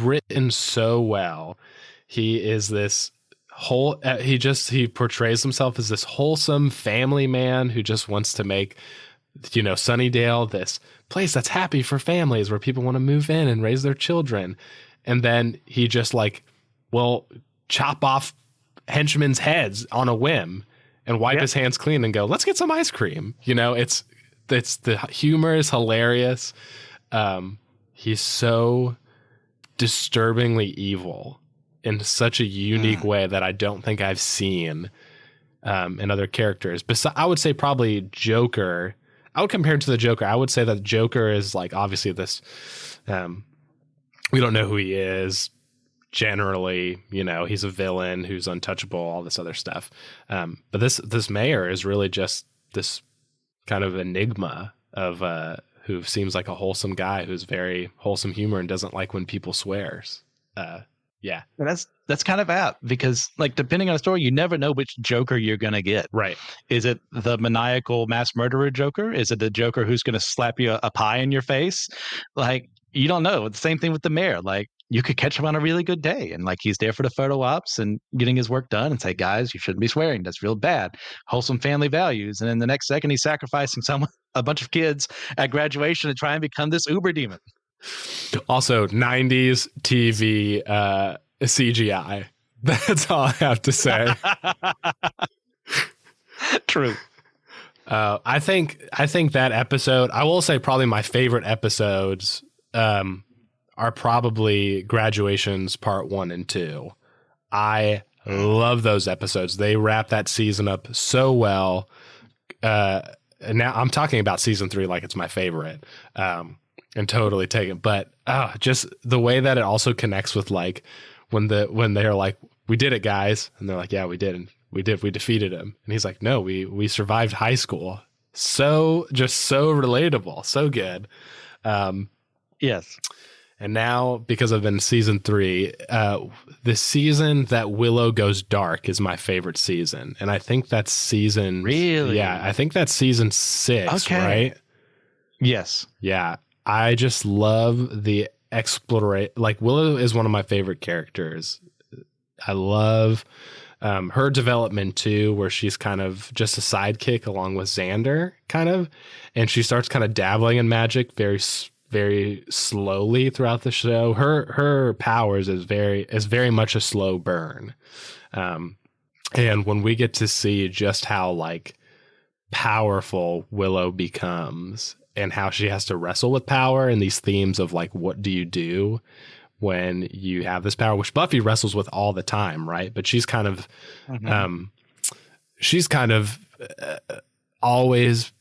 written so well. He is this he portrays himself as this wholesome family man who just wants to make, Sunnydale this place that's happy for families where people want to move in and raise their children. And then he just chop off henchmen's heads on a whim and wipe his hands clean and go, let's get some ice cream. You know, it's the humor is hilarious. He's so disturbingly evil in such a unique way that I don't think I've seen in other characters. I would say probably Joker. I would compare him to the Joker. I would say that Joker is like obviously this. We don't know who he is. Generally, you know, he's a villain who's untouchable, all this other stuff. But this mayor is really just this kind of enigma of who seems like a wholesome guy who's very wholesome humor and doesn't like when people swears. Yeah. And that's kind of apt because, like, depending on the story, you never know which Joker you're going to get. Right. Is it the maniacal mass murderer Joker? Is it the Joker who's going to slap you a pie in your face? Like, you don't know. The same thing with the mayor. Like, you could catch him on a really good day and like he's there for the photo ops and getting his work done and say, guys, you shouldn't be swearing. That's real bad. Wholesome family values. And then the next second he's sacrificing a bunch of kids at graduation to try and become this Uber demon. Also, 90s TV CGI. That's all I have to say. True. I think that episode, I will say probably my favorite episodes are probably Graduations Part 1 and 2. I love those episodes. They wrap that season up so well. And now I'm talking about season 3 like it's my favorite. And totally take it. But just the way that it also connects with like when they're like, we did it, guys. And they're like, yeah, we did. And we defeated him. And he's like, no, we survived high school. So relatable. So good. Yes. And now, because I've been season 3, the season that Willow goes dark is my favorite season. And I think that's season... Really? Yeah, I think that's season 6, right? Yes. Yeah. I just love the exploration. Like, Willow is one of my favorite characters. I love her development, too, where she's kind of just a sidekick along with Xander, kind of. And she starts kind of dabbling in magic very slowly throughout the show. Her powers is very much a slow burn. And when we get to see just how like powerful Willow becomes and how she has to wrestle with power and these themes of like, what do you do when you have this power, which Buffy wrestles with all the time. Right. But she's kind of, always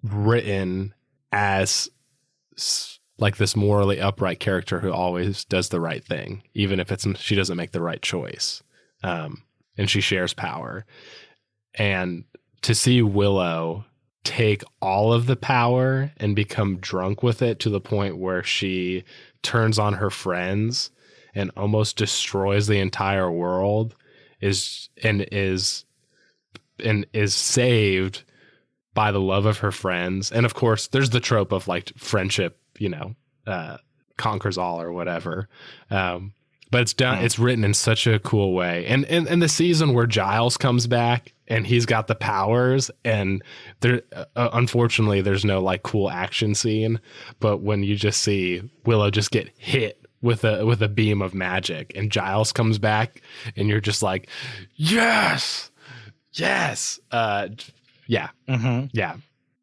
written as like this morally upright character who always does the right thing, even if she doesn't make the right choice. And she shares power. And to see Willow take all of the power and become drunk with it to the point where she turns on her friends and almost destroys the entire world is saved by the love of her friends. And of course, there's the trope of like friendship, conquers all or whatever. But it's done. It's written in such a cool way. And the season where Giles comes back and he's got the powers, and there, unfortunately, there's no like cool action scene. But when you just see Willow just get hit with a beam of magic, and Giles comes back, and you're just like, yes. Yeah. Yeah.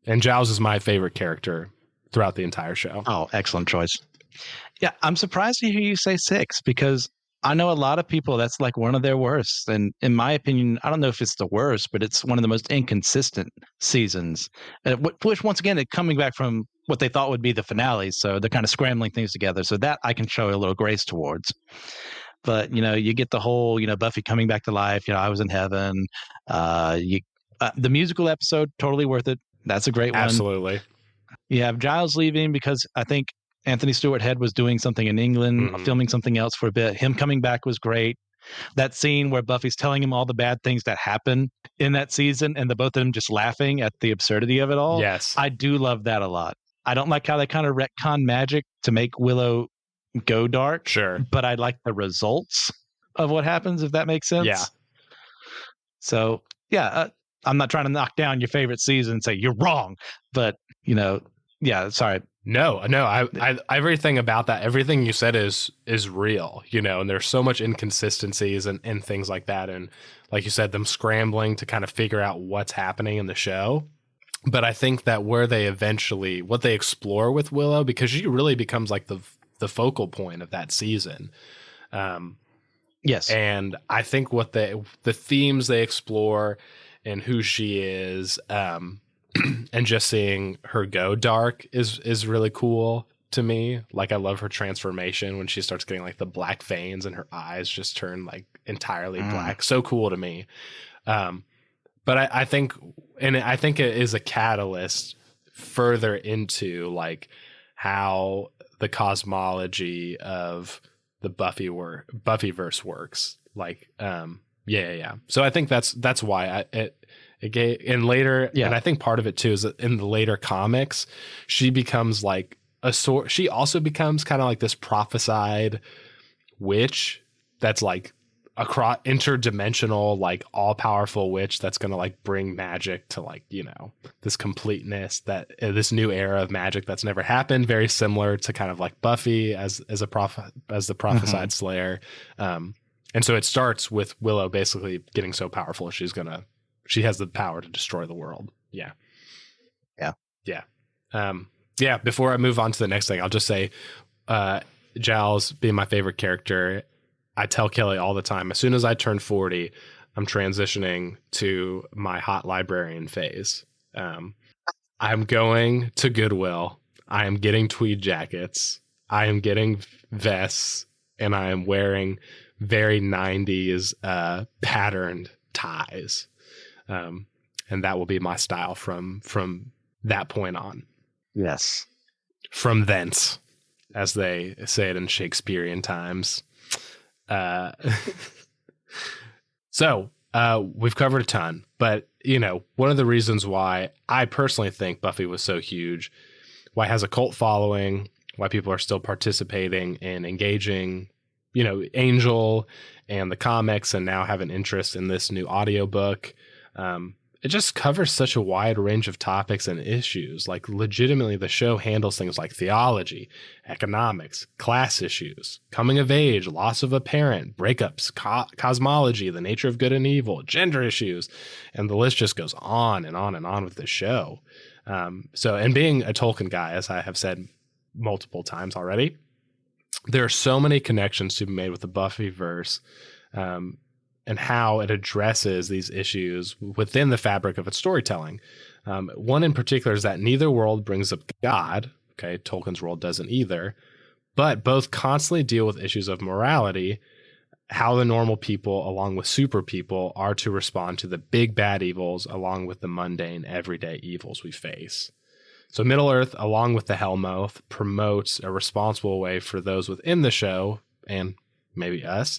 And Giles is my favorite character throughout the entire show. Oh, excellent choice. Yeah, I'm surprised to hear you say 6 because I know a lot of people that's like one of their worst. And in my opinion, I don't know if it's the worst, but it's one of the most inconsistent seasons. Which, once again, coming back from what they thought would be the finale. So they're kind of scrambling things together. So that I can show a little grace towards. But, you get the whole, Buffy coming back to life. I was in heaven. The musical episode, totally worth it. That's a great one. Absolutely. You have Giles leaving because I think Anthony Stewart Head was doing something in England, filming something else for a bit. Him coming back was great. That scene where Buffy's telling him all the bad things that happen in that season and the both of them just laughing at the absurdity of it all. Yes. I do love that a lot. I don't like how they kind of retcon magic to make Willow go dark. Sure. But I like the results of what happens, if that makes sense. Yeah. So, yeah, I'm not trying to knock down your favorite season and say you're wrong, but, yeah, sorry. No, I everything about that, everything you said is real, you know, and there's so much inconsistencies and things like that. And like you said, them scrambling to kind of figure out what's happening in the show. But I think that where they eventually, what they explore with Willow, because she really becomes like the focal point of that season. Um, Yes. and I think what the themes they explore and who she is, and just seeing her go dark is really cool to me. Like I love her transformation when she starts getting like the black veins and her eyes just turn like entirely black. So cool to me. But I think, and I think it is a catalyst further into like how the cosmology of the Buffyverse works. Like, yeah. So I think that's why it gave, and later, and I think part of it too is that in the later comics, she becomes like she also becomes kind of like this prophesied witch that's like across interdimensional, like all powerful witch that's going to like bring magic to like, you know, this completeness, that this new era of magic that's never happened, very similar to kind of like Buffy as the prophesied slayer. And so it starts with Willow basically getting so powerful she has the power to destroy the world. Yeah. Before I move on to the next thing, I'll just say Giles being my favorite character. I tell Kelly all the time, as soon as I turn 40, I'm transitioning to my hot librarian phase. I'm going to Goodwill. I am getting tweed jackets. I am getting vests, and I am wearing very 90s patterned ties. And that will be my style from that point on. Yes. From thence, as they say it in Shakespearean times. So we've covered a ton, but you know, one of the reasons why I personally think Buffy was so huge, why it has a cult following, why people are still participating and engaging, you know, Angel and the comics, and now have an interest in this new audiobook. It just covers such a wide range of topics and issues. Like legitimately, the show handles things like theology, economics, class issues, coming of age, loss of a parent, breakups, cosmology, the nature of good and evil, gender issues, and the list just goes on and on and on with the show. And being a Tolkien guy, as I have said multiple times already, there are so many connections to be made with the Buffyverse. And how it addresses these issues within the fabric of its storytelling. One in particular is that neither world brings up God. Okay, Tolkien's world doesn't either. But both constantly deal with issues of morality, how the normal people, along with super people, are to respond to the big bad evils, along with the mundane, everyday evils we face. So Middle-earth, along with the Hellmouth, promotes a responsible way for those within the show, and maybe us,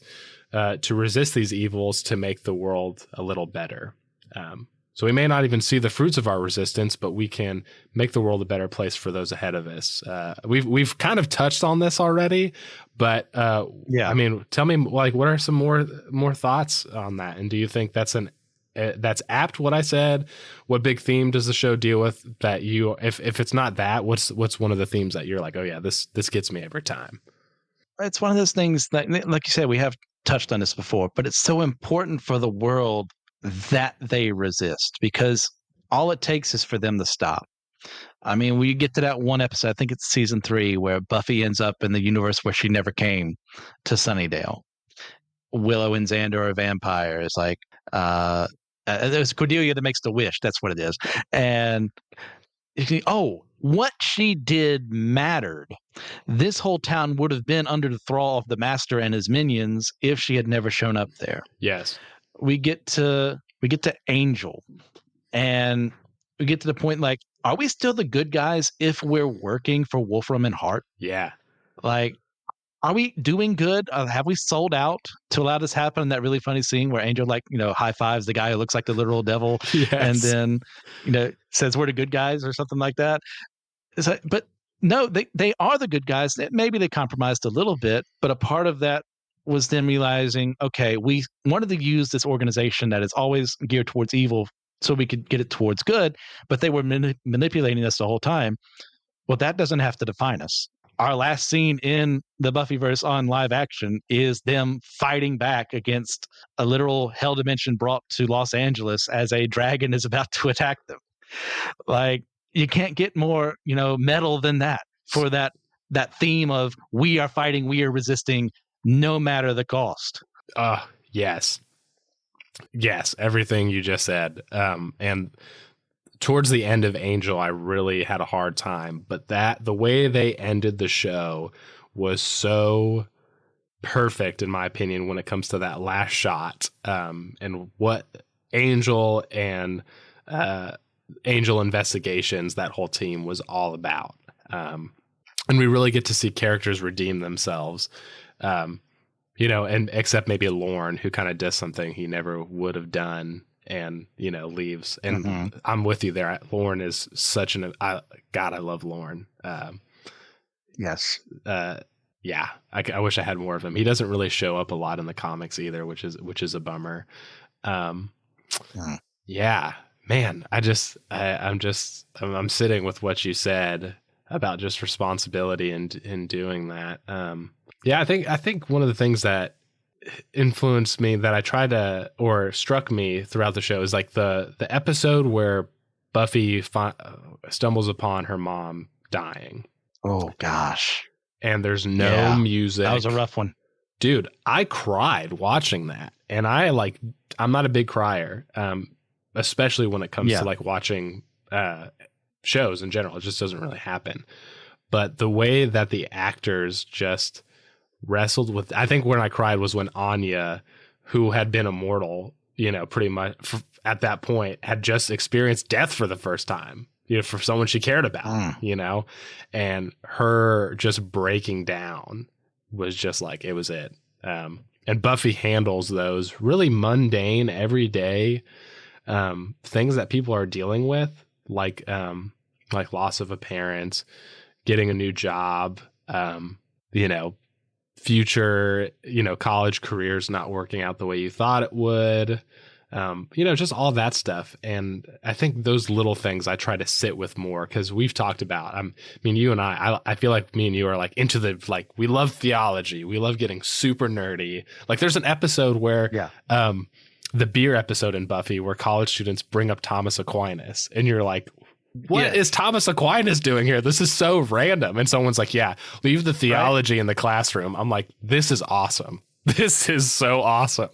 to resist these evils to make the world a little better. So we may not even see the fruits of our resistance, but we can make the world a better place for those ahead of us. We've kind of touched on this already, but I mean, tell me, like, what are some more thoughts on that? And do you think that's apt what I said? What big theme does the show deal with that you, if it's not that, what's one of the themes that you're like, oh yeah, this gets me every time? It's one of those things that, like you said, we have touched on this before, but it's so important for the world that they resist, because all it takes is for them to stop. I mean, we get to that one episode, I think it's season 3, where Buffy ends up in the universe where she never came, to Sunnydale. Willow and Xander are vampires. Like, there's Cordelia that makes the wish. That's what it is. And what she did mattered. This whole town would have been under the thrall of the master and his minions if she had never shown up there. Yes. We get to Angel, and we get to the point, like, are we still the good guys if we're working for Wolfram and Hart? Yeah. Like, are we doing good? Have we sold out to allow this happen? In that really funny scene where Angel, like, high fives the guy who looks like the literal devil, yes. And then, says we're the good guys or something like that. But no, they are the good guys. Maybe they compromised a little bit, but a part of that was them realizing, okay, we wanted to use this organization that is always geared towards evil so we could get it towards good, but they were manipulating us the whole time. Well, that doesn't have to define us. Our last scene in the Buffyverse on live action is them fighting back against a literal hell dimension brought to Los Angeles as a dragon is about to attack them. Like, you can't get more, metal than that for that theme of we are fighting, we are resisting, no matter the cost. Yes. Yes, everything you just said. And towards the end of Angel, I really had a hard time, but the way they ended the show was so perfect, in my opinion, when it comes to that last shot, and what Angel and Angel Investigations, that whole team was all about. And we really get to see characters redeem themselves, and except maybe Lorne, who kind of does something he never would have done and, leaves. And I'm with you there. Lorne is such God, I love Lorne. Yes. Yeah, I wish I had more of him. He doesn't really show up a lot in the comics either, which is a bummer. Yeah, man, I'm sitting with what you said about just responsibility in doing that. Yeah, I think one of the things that influenced me that I tried to, or struck me throughout the show, is like the episode where Buffy stumbles upon her mom dying. Oh gosh. And there's no music. That was a rough one. Dude, I cried watching that. And I'm not a big crier, especially when it comes to like watching shows in general. It just doesn't really happen. But the way that the actors just wrestled with, I think when I cried was when Anya, who had been immortal, pretty much at that point, had just experienced death for the first time. For someone she cared about, and her just breaking down was just like, it was it. And Buffy handles those really mundane, everyday things that people are dealing with, like loss of a parent, getting a new job, future, college careers not working out the way you thought it would. Just all that stuff. And I think those little things I try to sit with more, because we've talked about, you and I feel like me and you are like into we love theology. We love getting super nerdy. Like there's an episode where, the beer episode in Buffy, where college students bring up Thomas Aquinas, and you're like, what is Thomas Aquinas doing here? This is so random. And someone's like, leave the theology in the classroom. I'm like, this is awesome. This is so awesome.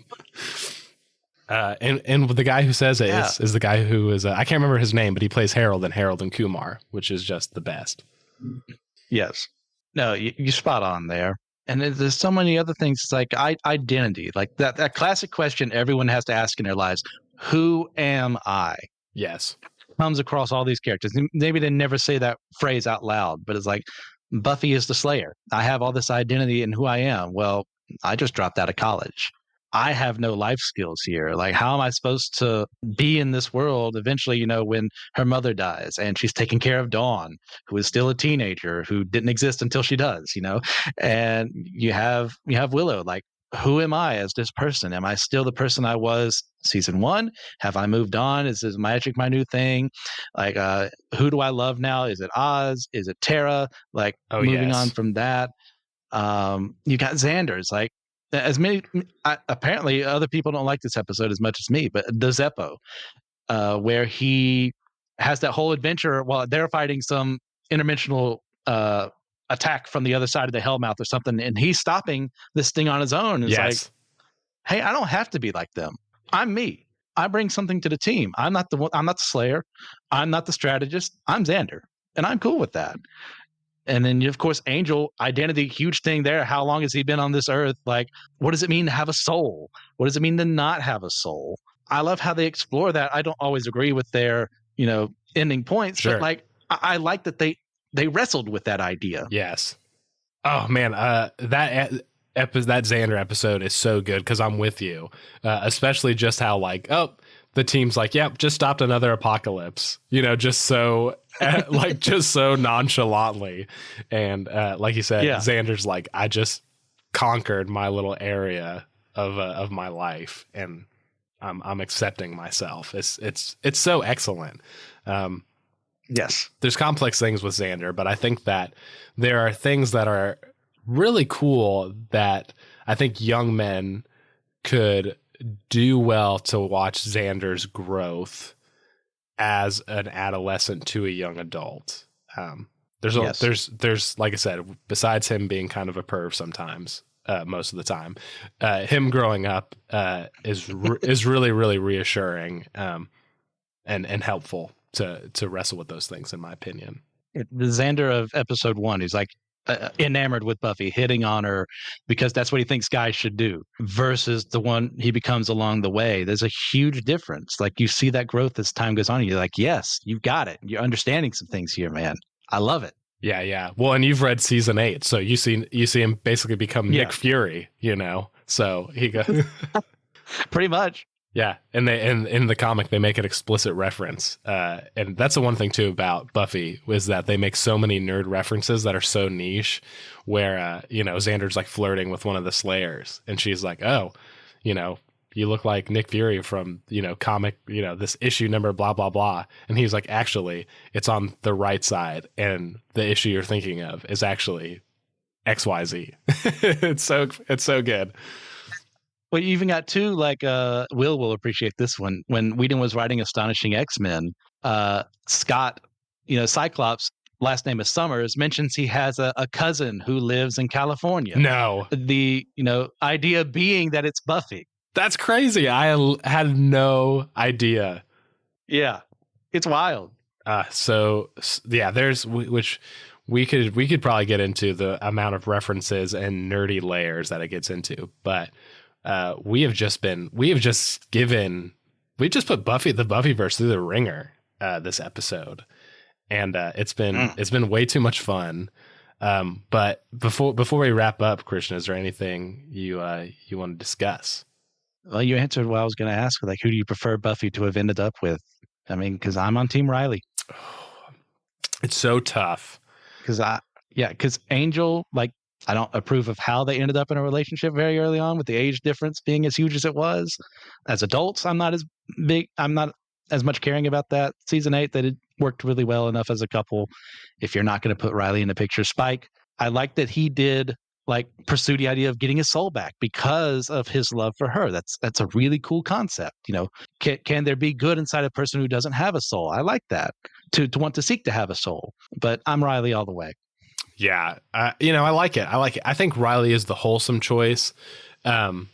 And the guy who says it is the guy who is, I can't remember his name, but he plays Harold in Harold and Kumar, which is just the best. Yes. No, you spot on there. And there's so many other things. It's like identity, like that classic question everyone has to ask in their lives. Who am I? Yes. Comes across all these characters. Maybe they never say that phrase out loud, but it's like, Buffy is the Slayer. I have all this identity in who I am. Well, I just dropped out of college. I have no life skills here. Like, how am I supposed to be in this world eventually, when her mother dies and she's taking care of Dawn, who is still a teenager, who didn't exist until she does, and you have Willow. Like, who am I as this person? Am I still the person I was season 1? Have I moved on? Is this magic my new thing? Like, who do I love now? Is it Oz? Is it Tara? Like, moving on from that. You got Xander's, like, as many, apparently other people don't like this episode as much as me, but the Zeppo, where he has that whole adventure while they're fighting some interdimensional attack from the other side of the Hellmouth or something, and he's stopping this thing on his own. It's like, hey, I don't have to be like them. I'm me. I bring something to the team. I'm not the one. I'm not the Slayer. I'm not the strategist. I'm Xander, and I'm cool with that. And then, of course, Angel, identity, huge thing there. How long has he been on this earth? Like, what does it mean to have a soul? What does it mean to not have a soul? I love how they explore that. I don't always agree with their, ending points, but like, I like that they wrestled with that idea. Yes. Oh man, that Xander episode is so good, because I'm with you, especially just how the team's like, yep, just stopped another apocalypse, just so just so nonchalantly. And like you said, Xander's like, I just conquered my little area of my life, and I'm accepting myself. It's so excellent. Yes. there's complex things with Xander, but I think that there are things that are really cool that I think young men could do well to watch Xander's growth as an adolescent to a young adult. There's like I said, besides him being kind of a perv sometimes, most of the time, him growing up is really, really reassuring and helpful to wrestle with those things, in my opinion. The Xander of episode 1, he's like enamored with Buffy, hitting on her because that's what he thinks guys should do, versus the one he becomes along the way. There's a huge difference. Like, you see that growth as time goes on. You're like, yes, you've got it. You're understanding some things here, man. I love it. Yeah. Well, and you've read season 8, so you see him basically become Nick Fury, So he goes pretty much. Yeah, and in the comic they make an explicit reference, and that's the one thing too about Buffy is that they make so many nerd references that are so niche. Where Xander's like flirting with one of the Slayers, and she's like, "Oh, you look like Nick Fury from comic, this issue number blah blah blah," and he's like, "Actually, it's on the right side, and the issue you're thinking of is actually XYZ." It's so good. Well, you even got two, like Will appreciate this one. When Whedon was writing Astonishing X-Men, Scott, Cyclops, last name is Summers, mentions he has a cousin who lives in California. No. The idea being that it's Buffy. That's crazy. I had no idea. Yeah, it's wild. There's which we could probably get into the amount of references and nerdy layers that it gets into, but we just put Buffy the Buffyverse through the ringer this episode, and it's been way too much fun. But before we wrap up, Christian, is there anything you want to discuss? Well, you answered what I was going to ask. Like, who do you prefer Buffy to have ended up with? I mean, because I'm on Team Riley. It's so tough. Because Angel, like, I don't approve of how they ended up in a relationship very early on, with the age difference being as huge as it was. As adults, I'm not as much caring about that. Season 8, that it worked really well enough as a couple. If you're not going to put Riley in the picture, Spike, I like that he did pursue the idea of getting his soul back because of his love for her. That's a really cool concept. Can there be good inside a person who doesn't have a soul? I like that, to want to seek to have a soul. But I'm Riley all the way. Yeah. I like it. I think Riley is the wholesome choice, the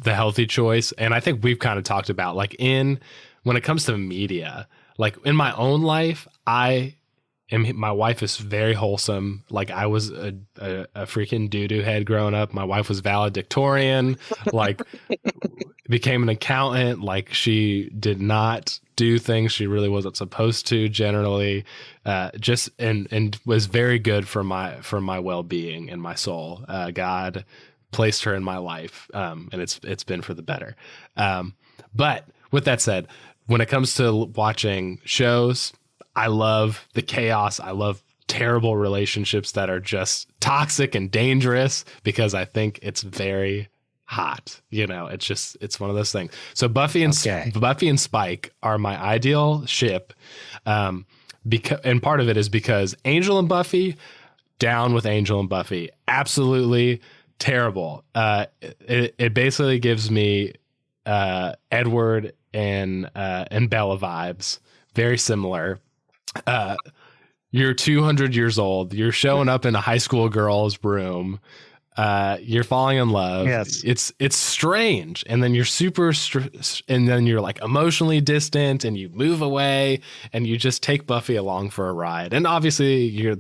healthy choice. And I think we've kind of talked about when it comes to media, like in my own life, my wife is very wholesome. Like, I was a freaking doo-doo head growing up. My wife was valedictorian, became an accountant. Like, she did not do things she really wasn't supposed to generally, and was very good for my well-being and my soul. God placed her in my life, and it's been for the better. But with that said, when it comes to watching shows, I love the chaos. I love terrible relationships that are just toxic and dangerous, because I think it's very hot. It's one of those things. So Buffy and Spike are my ideal ship. And part of it is because Angel and Buffy, down with Angel and Buffy, absolutely terrible. It basically gives me Edward and Bella vibes, very similar. You're 200 years old. You're showing up in a high school girl's room. You're falling in love. Yes. It's strange. And then you're and then you're like emotionally distant, and you move away, and you just take Buffy along for a ride. And obviously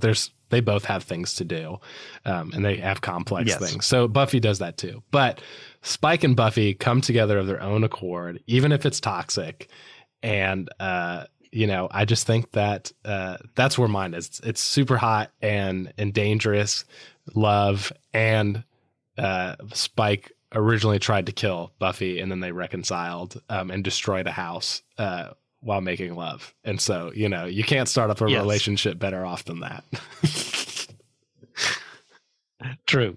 they both have things to do. And they have complex things. So Buffy does that too. But Spike and Buffy come together of their own accord, even if it's toxic. And, I just think that that's where mine is. It's super hot and dangerous love. And Spike originally tried to kill Buffy, and then they reconciled and destroyed a house while making love. And so, you can't start up a relationship better off than that. True.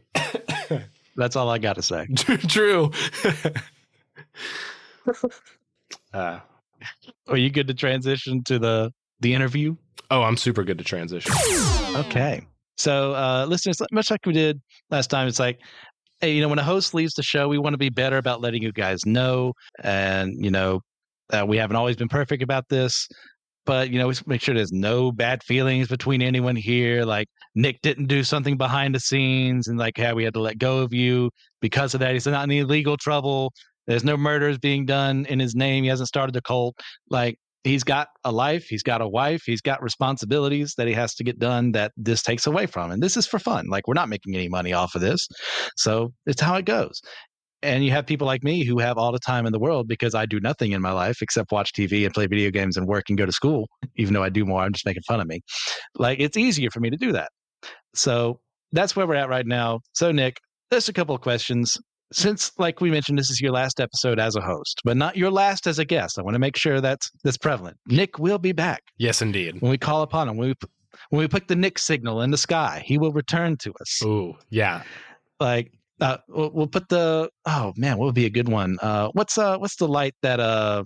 That's all I got to say. True. Are you good to transition to the the interview? Oh, I'm super good to transition. Okay. So, listeners, much like we did last time, it's like, hey, when a host leaves the show, we want to be better about letting you guys know. And, we haven't always been perfect about this, but, we make sure there's no bad feelings between anyone here. Like Nick didn't do something behind the scenes and like how we had to let go of you because of that. He's not in any legal trouble. There's no murders being done in his name. He hasn't started a cult. Like, he's got a life, he's got a wife, he's got responsibilities that he has to get done that this takes away from. And this is for fun. Like, we're not making any money off of this. So it's how it goes. And you have people like me who have all the time in the world because I do nothing in my life except watch TV and play video games and work and go to school. Even though I do more, I'm just making fun of me. Like, it's easier for me to do that. So that's where we're at right now. So, Nick, there's a couple of questions. Since, like we mentioned, this is your last episode as a host, but not your last as a guest. I want to make sure that's prevalent. Nick will be back. Yes, indeed. When we call upon him, when we put the Nick signal in the sky, he will return to us. Ooh, yeah. Like, we'll put the, oh man, what would be a good one? What's the light that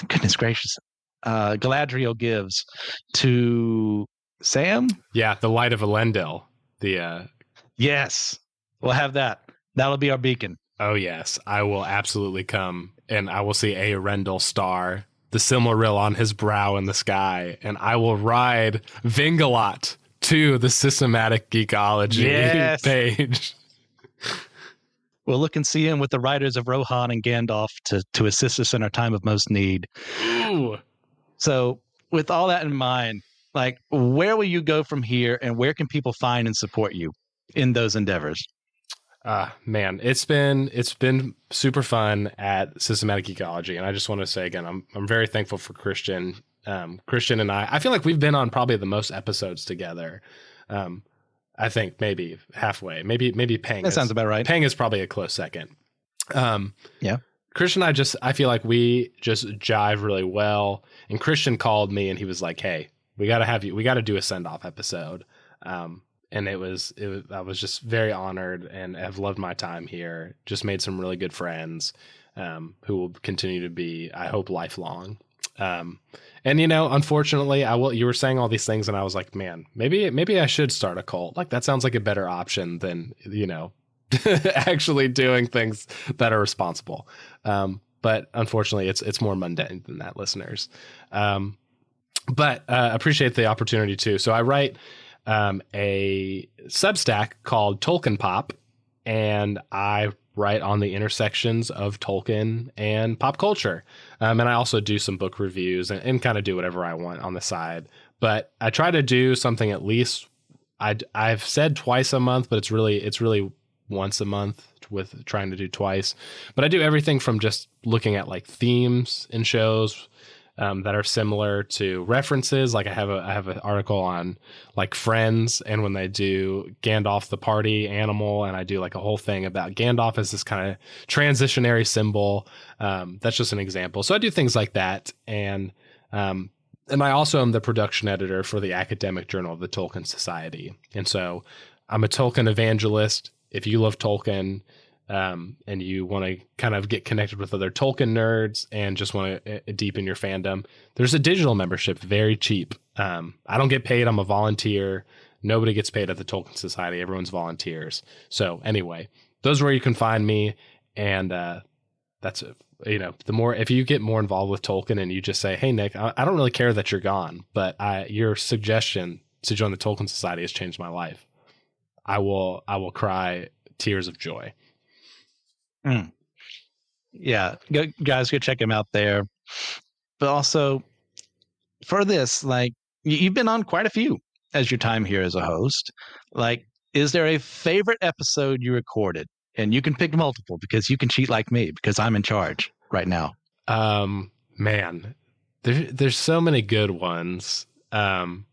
goodness gracious, Galadriel gives to Sam? Yeah, the light of Elendil. Yes, we'll have that. That'll be our beacon. Oh yes, I will absolutely come, and I will see a Arendelle star, the Silmaril on his brow in the sky, and I will ride Vingalot to the Systematic Geekology page. We'll look and see him with the riders of Rohan and Gandalf to assist us in our time of most need. Ooh. So, with all that in mind, like, where will you go from here, and where can people find and support you in those endeavors? Man, it's been super fun at Systematic Geekology, and I just want to say again, I'm very thankful for Christian. Christian and I feel like we've been on probably the most episodes together. I think maybe halfway, maybe Pang. That sounds about right. Pang is probably a close second. Yeah. Christian and I feel like we just jive really well. And Christian called me and he was like, "Hey, we got to do a send-off episode." And I was just very honored and have loved my time here. Just made some really good friends, who will continue to be, I hope, lifelong. And unfortunately, you were saying all these things and I was like, man, maybe I should start a cult. Like, that sounds like a better option than, actually doing things that are responsible. But unfortunately it's more mundane than that, listeners. But appreciate the opportunity too. So I write a Substack called Tolkien Pop, and I write on the intersections of Tolkien and pop culture. And I also do some book reviews and kind of do whatever I want on the side. But I try to do something at least, I've said twice a month, but it's really once a month, with trying to do twice. But I do everything from just looking at like themes in shows that are similar to references. Like I have an article on like Friends, and when they do Gandalf the party animal, and I do like a whole thing about Gandalf as this kind of transitionary symbol. That's just an example. So I do things like that, and I also am the production editor for the academic journal of the Tolkien Society, and so I'm a Tolkien evangelist. If you love Tolkien, and you want to kind of get connected with other Tolkien nerds and just want to deepen your fandom, there's a digital membership, very cheap. I don't get paid. I'm a volunteer. Nobody gets paid at the Tolkien Society. Everyone's volunteers. So anyway, those are where you can find me. And that's, if you get more involved with Tolkien and you just say, hey, Nick, I don't really care that you're gone, but your suggestion to join the Tolkien Society has changed my life. I will cry tears of joy. Yeah, guys, go check him out there. But also, for this, like, you've been on quite a few as your time here as a host. Like, is there a favorite episode you recorded? And you can pick multiple because you can cheat like me because I'm in charge right now. Man, there's so many good ones. I'm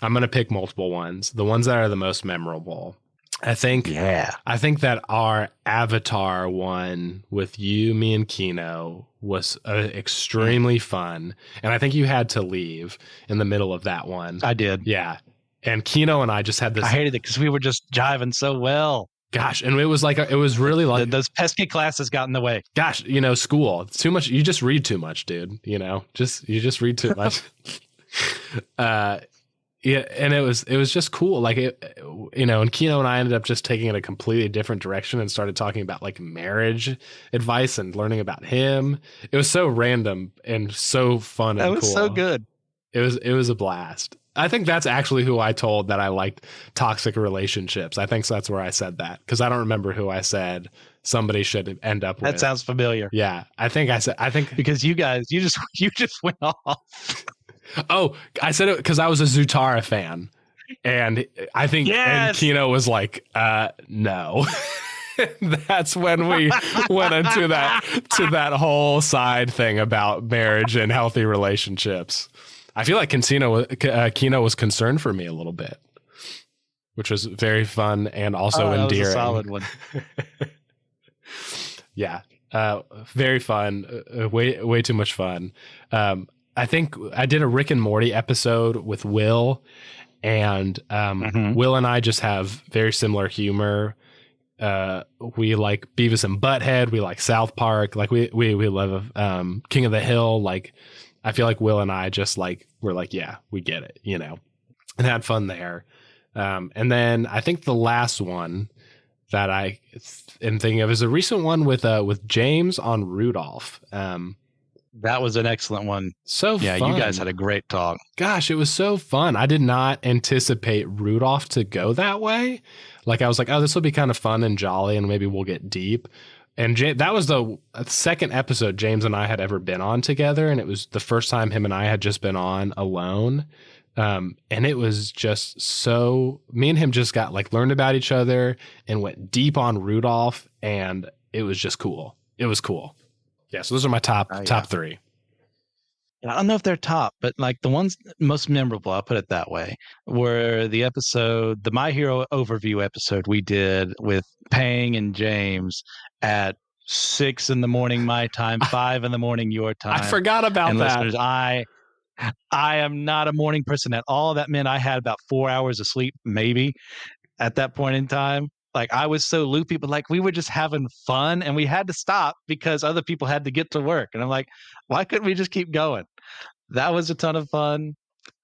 gonna pick multiple ones. The ones that are the most memorable. I think that our Avatar one with you, me, and Kino was extremely fun. And I think you had to leave in the middle of that one. I did. Yeah. And Kino and I just had this. I hated it because we were just jiving so well. Gosh. And it was like, it was really like. Those pesky classes got in the way. Gosh, school. It's too much. You just read too much, dude. You just read too much. Yeah, and it was just cool. Like and Kino and I ended up just taking it a completely different direction and started talking about like marriage advice and learning about him. It was so random and so fun That and was cool. so good. It was a blast. I think that's actually who I told that I liked toxic relationships. I think that's where I said that, because I don't remember who I said somebody should end up with. That sounds familiar. Yeah, I think because you guys, you just went off. Oh, I said it because I was a Zutara fan, and I think and Kino was like, no. That's when we went into that whole side thing about marriage and healthy relationships. I feel like Kino was concerned for me a little bit, which was very fun and also endearing. That was a solid one. Yeah, very fun. Way too much fun. I think I did a Rick and Morty episode with Will, and Will and I just have very similar humor. We like Beavis and Butthead. We like South Park. Like we love King of the Hill. Like I feel like Will and I just like we're like, yeah, we get it, and had fun there. And then I think the last one that I am thinking of is a recent one with James on Rudolph. That was an excellent one. So yeah, fun. You guys had a great talk. Gosh, it was so fun. I did not anticipate Rudolph to go that way. Like I was like, oh, this will be kind of fun and jolly, and maybe we'll get deep. And that was the second episode James and I had ever been on together, and it was the first time him and I had just been on alone. And it was just so me and him just got like learned about each other and went deep on Rudolph, and it was just cool. It was cool. Yeah, so those are my top three. I don't know if they're top, but like the ones most memorable, I'll put it that way, were the My Hero overview episode we did with Pang and James at 6 a.m. my time, 5 a.m. your time. I forgot about and that. Listeners, I am not a morning person at all. That meant I had about 4 hours of sleep, maybe, at that point in time. Like I was so loopy, but like we were just having fun, and we had to stop because other people had to get to work. And I'm like, why couldn't we just keep going? That was a ton of fun.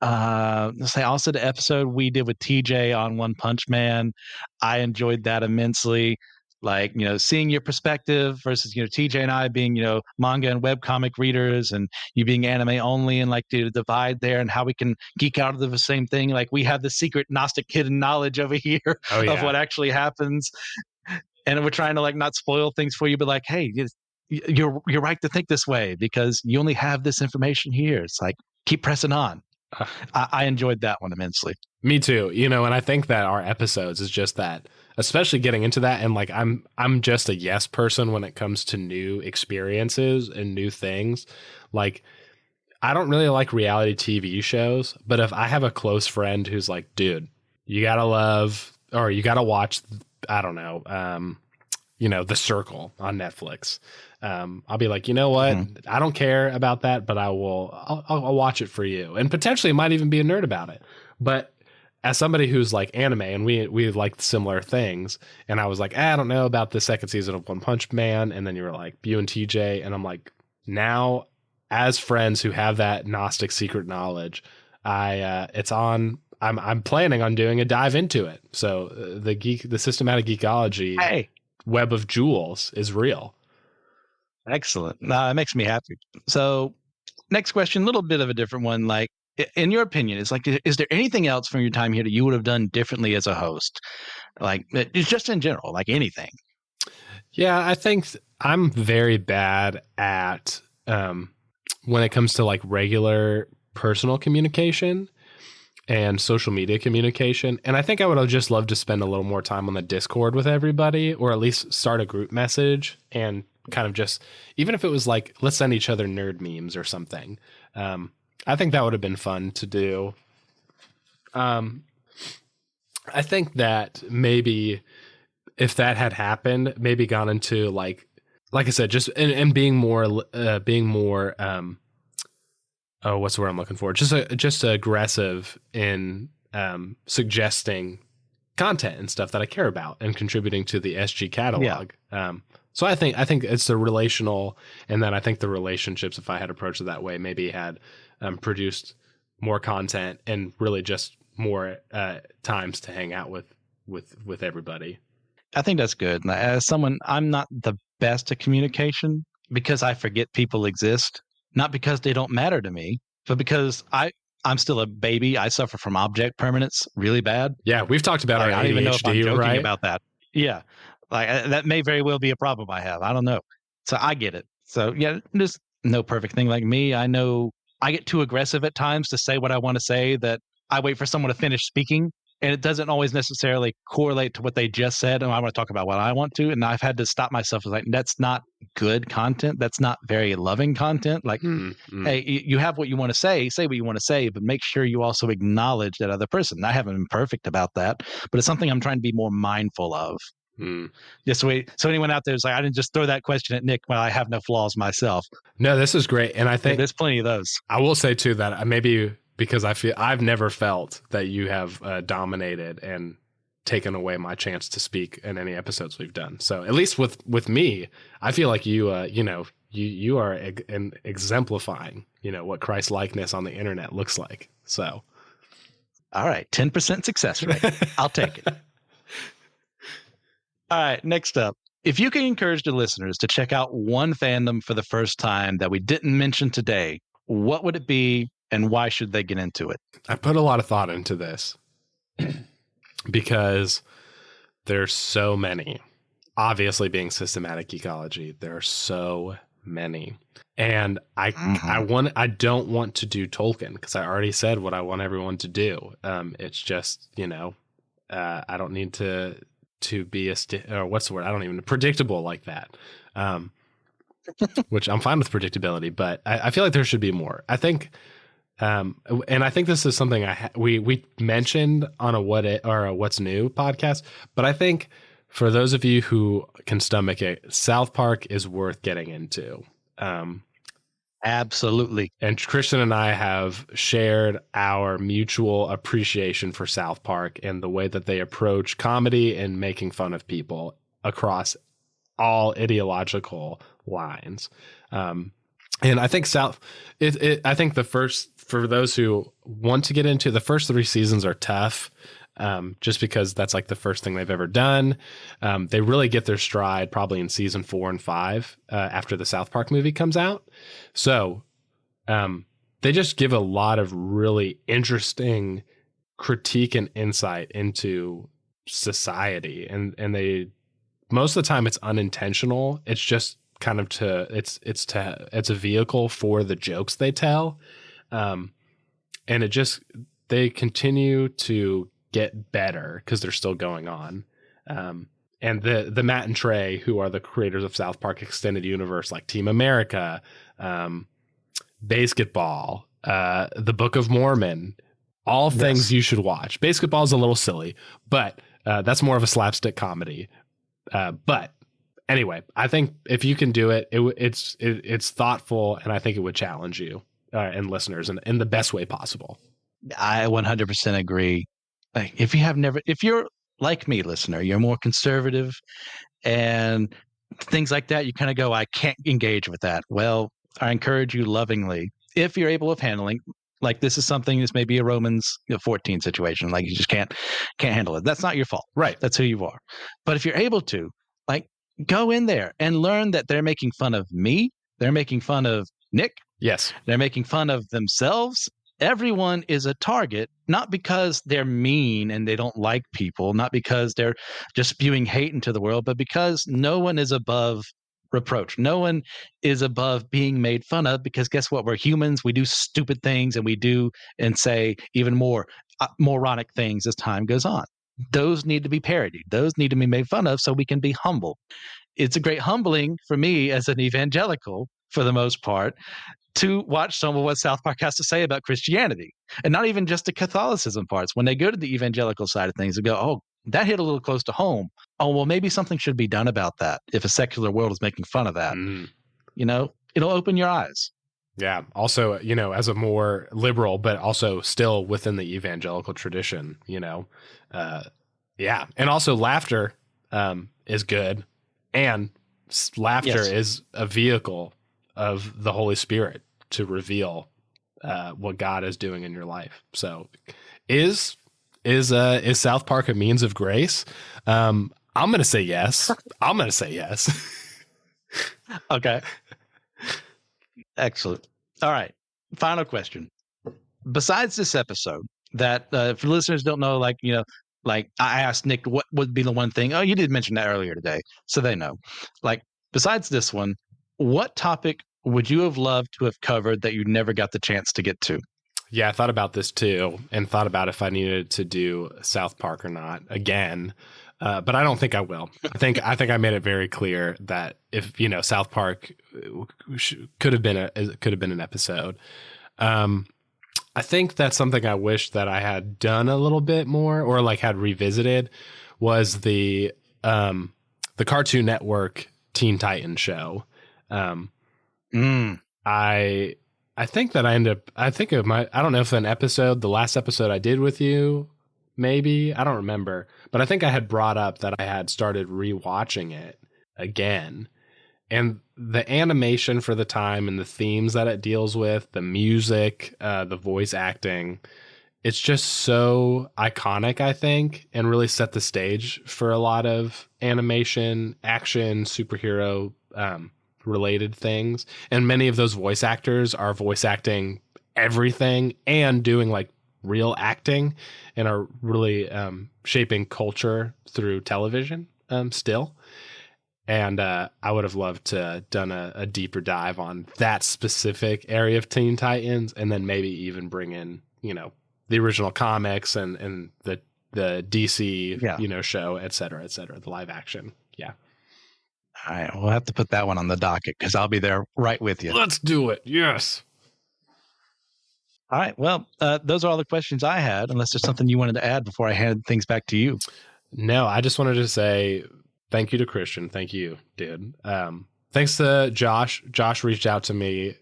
Let's say also the episode we did with TJ on One Punch Man. I enjoyed that immensely. Like, seeing your perspective versus, TJ and I being, manga and webcomic readers, and you being anime only, and like the divide there, and how we can geek out of the same thing. Like we have the secret Gnostic hidden knowledge over here of what actually happens. And we're trying to like not spoil things for you, but like, hey, you're right to think this way because you only have this information here. It's like, keep pressing on. I enjoyed that one immensely. Me too. And I think that our episodes is just that, especially getting into that. And like, I'm just a yes person when it comes to new experiences and new things. Like, I don't really like reality TV shows, but if I have a close friend who's like, dude, you gotta watch, I don't know, The Circle on Netflix. I'll be like, you know what? I don't care about that, but I'll watch it for you. And potentially might even be a nerd about it. But as somebody who's like anime and we like similar things, and I was like, I don't know about the second season of One Punch Man. And then you were like, you and TJ. And I'm like, now as friends who have that Gnostic secret knowledge, I'm planning on doing a dive into it. So the Systematic Geekology web of jewels is real. Excellent. It makes me happy. So next question, a little bit of a different one. Like, in your opinion, is there anything else from your time here that you would have done differently as a host? Like, it's just in general, like anything. Yeah, I think I'm very bad at when it comes to like regular personal communication and social media communication. And I think I would have just loved to spend a little more time on the Discord with everybody, or at least start a group message and kind of just, even if it was like, let's send each other nerd memes or something. I think that would have been fun to do. I think that maybe if that had happened, maybe gone into like I said, just and being more what's the word I'm looking for? Just aggressive in suggesting content and stuff that I care about and contributing to the SG catalog. Yeah. So I think it's the relational, and then I think the relationships, if I had approached it that way, maybe had produced more content and really just more times to hang out with everybody. I think that's good. As someone, I'm not the best at communication because I forget people exist, not because they don't matter to me, but because I'm still a baby. I suffer from object permanence really bad. Yeah, we've talked about our I don't even know if I'm ADHD, joking right? about that. Yeah, that may very well be a problem I have. I don't know. So I get it. So yeah, there's no perfect thing like me. I know I get too aggressive at times to say what I want to say. That I wait for someone to finish speaking, and it doesn't always necessarily correlate to what they just said. And I want to talk about what I want to, and I've had to stop myself. Like that's not good content. That's not very loving content. Like, hey, you have what you want to say what you want to say, but make sure you also acknowledge that other person. I haven't been perfect about that, but it's something I'm trying to be more mindful of. Just wait. So anyone out there is like, I didn't just throw that question at Nick. Well, I have no flaws myself. No, this is great. And I think there's plenty of those. I will say too that maybe because I've never felt that you have dominated and taken away my chance to speak in any episodes we've done. So at least with me, I feel like you are exemplifying, what Christ likeness on the internet looks like. So, all right, 10% success rate. I'll take it. All right, next up. If you can encourage the listeners to check out one fandom for the first time that we didn't mention today, what would it be and why should they get into it? I put a lot of thought into this because there's so many. Obviously, being systematic geekology, there are so many. And I don't want to do Tolkien because I already said what I want everyone to do. It's just, I don't need to be or what's the word? I don't even predictable like that. Which I'm fine with predictability, but I feel like there should be more. I think, and I think this is something we mentioned on a What's New podcast, but I think for those of you who can stomach it, South Park is worth getting into. Absolutely. And Christian and I have shared our mutual appreciation for South Park and the way that they approach comedy and making fun of people across all ideological lines. And I think I think for those who want to get into, the first 3 seasons are tough. Just because that's like the first thing they've ever done. They really get their stride probably in season 4 and 5 after the South Park movie comes out. So they just give a lot of really interesting critique and insight into society. And they, most of the time it's unintentional. It's just kind of it's a vehicle for the jokes they tell. And they continue to get better because they're still going on. And the Matt and Trey, who are the creators of South Park Extended Universe, like Team America, Basketball, the Book of Mormon, all things you should watch. Basketball is a little silly, but that's more of a slapstick comedy. But anyway, I think if you can do it, it's thoughtful, and I think it would challenge you and listeners in the best way possible. I 100% agree. Like if you're like me, listener, you're more conservative and things like that, you kind of go, I can't engage with that. Well, I encourage you lovingly, if you're able of handling, like this is something, this may be a Romans 14 situation, like you just can't handle it. That's not your fault. Right. That's who you are. But if you're able to, like, go in there and learn that they're making fun of me. They're making fun of Nick. Yes. They're making fun of themselves. Everyone is a target, not because they're mean and they don't like people, not because they're just spewing hate into the world, but because no one is above reproach. No one is above being made fun of, because guess what? We're humans. We do stupid things, and we do and say even more moronic things as time goes on. Those need to be parodied. Those need to be made fun of so we can be humble. It's a great humbling for me as an evangelical, for the most part, to watch some of what South Park has to say about Christianity, and not even just the Catholicism parts. When they go to the evangelical side of things, they go, oh, that hit a little close to home. Oh, well, maybe something should be done about that if a secular world is making fun of that. It'll open your eyes. Yeah. Also, as a more liberal, but also still within the evangelical tradition, yeah. And also laughter is good. And laughter is a vehicle of the Holy Spirit to reveal what God is doing in your life. So is South Park a means of grace? I'm going to say yes. I'm going to say yes. Okay. Excellent. All right. Final question. Besides this episode, that for listeners don't know, like, like I asked Nick what would be the one thing. Oh, you did mention that earlier today, so they know. Like, besides this one, what topic would you have loved to have covered that you never got the chance to get to? Yeah, I thought about this too, and thought about if I needed to do South Park or not again. But I don't think I will. I think I made it very clear that if South Park could have been an episode. I think that's something I wish that I had done a little bit more, or like had revisited, was the Cartoon Network Teen Titans show. I think that I don't know if the last episode I did with you, maybe, I don't remember, but I think I had brought up that I had started rewatching it again. And the animation for the time and the themes that it deals with, the music, the voice acting, it's just so iconic, I think, and really set the stage for a lot of animation, action, superhero related things. And many of those voice actors are voice acting everything and doing like real acting, and are really shaping culture through television still. And I would have loved to have done a deeper dive on that specific area of Teen Titans, and then maybe even bring in, the original comics and the DC, show, et cetera, the live action. Yeah. All right. We'll have to put that one on the docket because I'll be there right with you. Let's do it. Yes. All right. Well, those are all the questions I had, unless there's something you wanted to add before I hand things back to you. No, I just wanted to say thank you to Christian. Thank you, dude. Thanks to Josh. Josh reached out to me,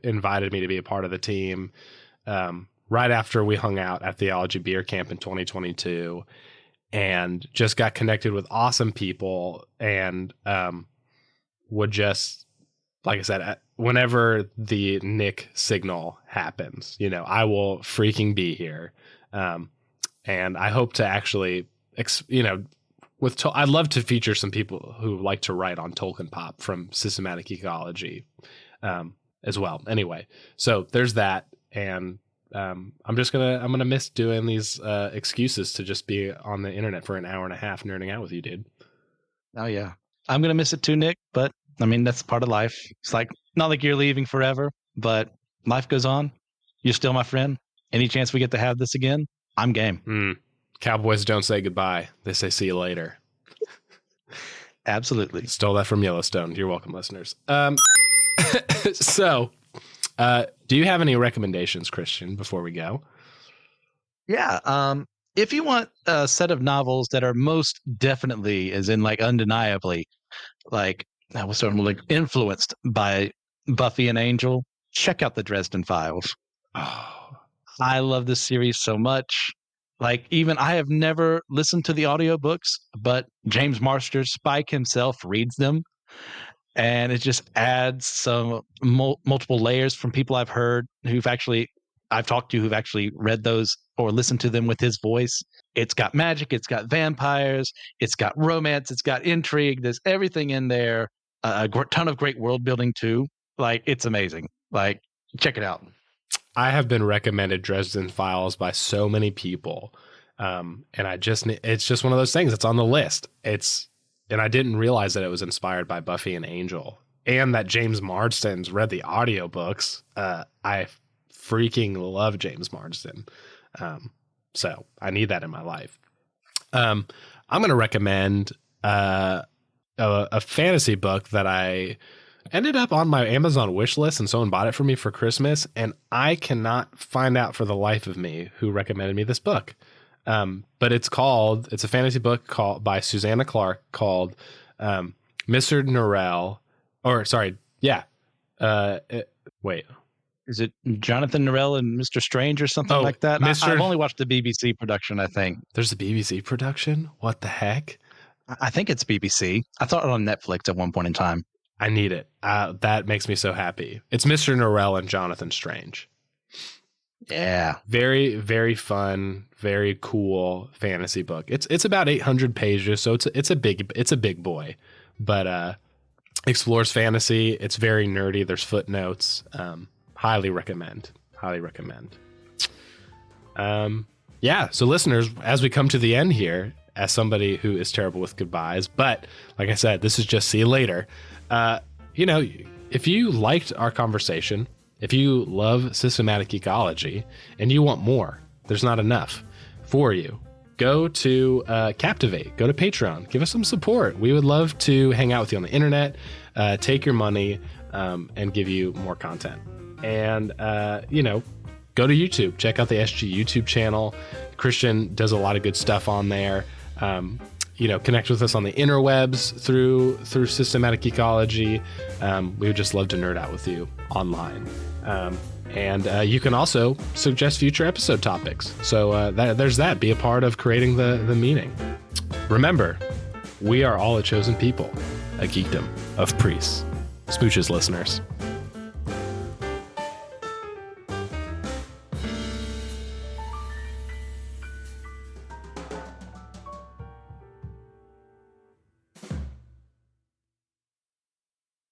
invited me to be a part of the team right after we hung out at Theology Beer Camp in 2022, and just got connected with awesome people, and would just, like I said, whenever the Nick signal happens, I will freaking be here. And I hope to actually, I'd love to feature some people who like to write on Tolkien Pop from Systematic Geekology as well. Anyway, so there's that. And I'm gonna miss doing these excuses to just be on the internet for an hour and a half nerding out with you, dude. Oh yeah, I'm gonna miss it too, Nick. But I mean, that's part of life. It's like, not like you're leaving forever, but life goes on. You're still my friend. Any chance we get to have this again, I'm game. Cowboys don't say goodbye. They say see you later. Absolutely. Stole that from Yellowstone. You're welcome, listeners. So, do you have any recommendations, Christian, before we go? Yeah. If you want a set of novels that are most definitely, as in like undeniably, like I was sort of like influenced by Buffy and Angel, check out the Dresden Files. Oh, I love this series so much. Like, even I have never listened to the audiobooks, but James Marsters, Spike himself, reads them. And it just adds some multiple layers from people I've talked to who've actually read those or listened to them with his voice. It's got magic, it's got vampires, it's got romance, it's got intrigue. There's everything in there. A ton of great world building too. Like, it's amazing. Like, check it out. I have been recommended Dresden Files by so many people. And it's just one of those things. It's on the list. And I didn't realize that it was inspired by Buffy and Angel, and that James Marsden's read the audiobooks. I freaking love James Marsden. So I need that in my life. I'm going to recommend a fantasy book that I ended up on my Amazon wish list, and someone bought it for me for Christmas, and I cannot find out for the life of me who recommended me this book. But it's a fantasy book by Susanna Clark called Mr. Norrell, wait. Is it Jonathan Norrell and Mr. Strange or something like that? I've only watched the BBC production, I think. There's a BBC production? What the heck? I think it's BBC. I thought it on Netflix at one point in time. I need it. That makes me so happy. It's Mr. Norrell and Jonathan Strange. Yeah. Very, very fun, very cool fantasy book. It's about 800 pages, so it's a big boy, but explores fantasy. It's very nerdy. There's footnotes. Highly recommend. Yeah. So listeners, as we come to the end here, as somebody who is terrible with goodbyes, but like I said, this is just see you later. If you liked our conversation, if you love Systematic Geekology and you want more, there's not enough for you. Go to Captivate, go to Patreon, give us some support. We would love to hang out with you on the internet, take your money, and give you more content. And, go to YouTube, check out the SG YouTube channel. Christian does a lot of good stuff on there. Connect with us on the interwebs through Systematic Geekology. We would just love to nerd out with you online. And you can also suggest future episode topics. So there's that. Be a part of creating the meaning. Remember, we are all a chosen people, a geekdom of priests. Smooches, listeners.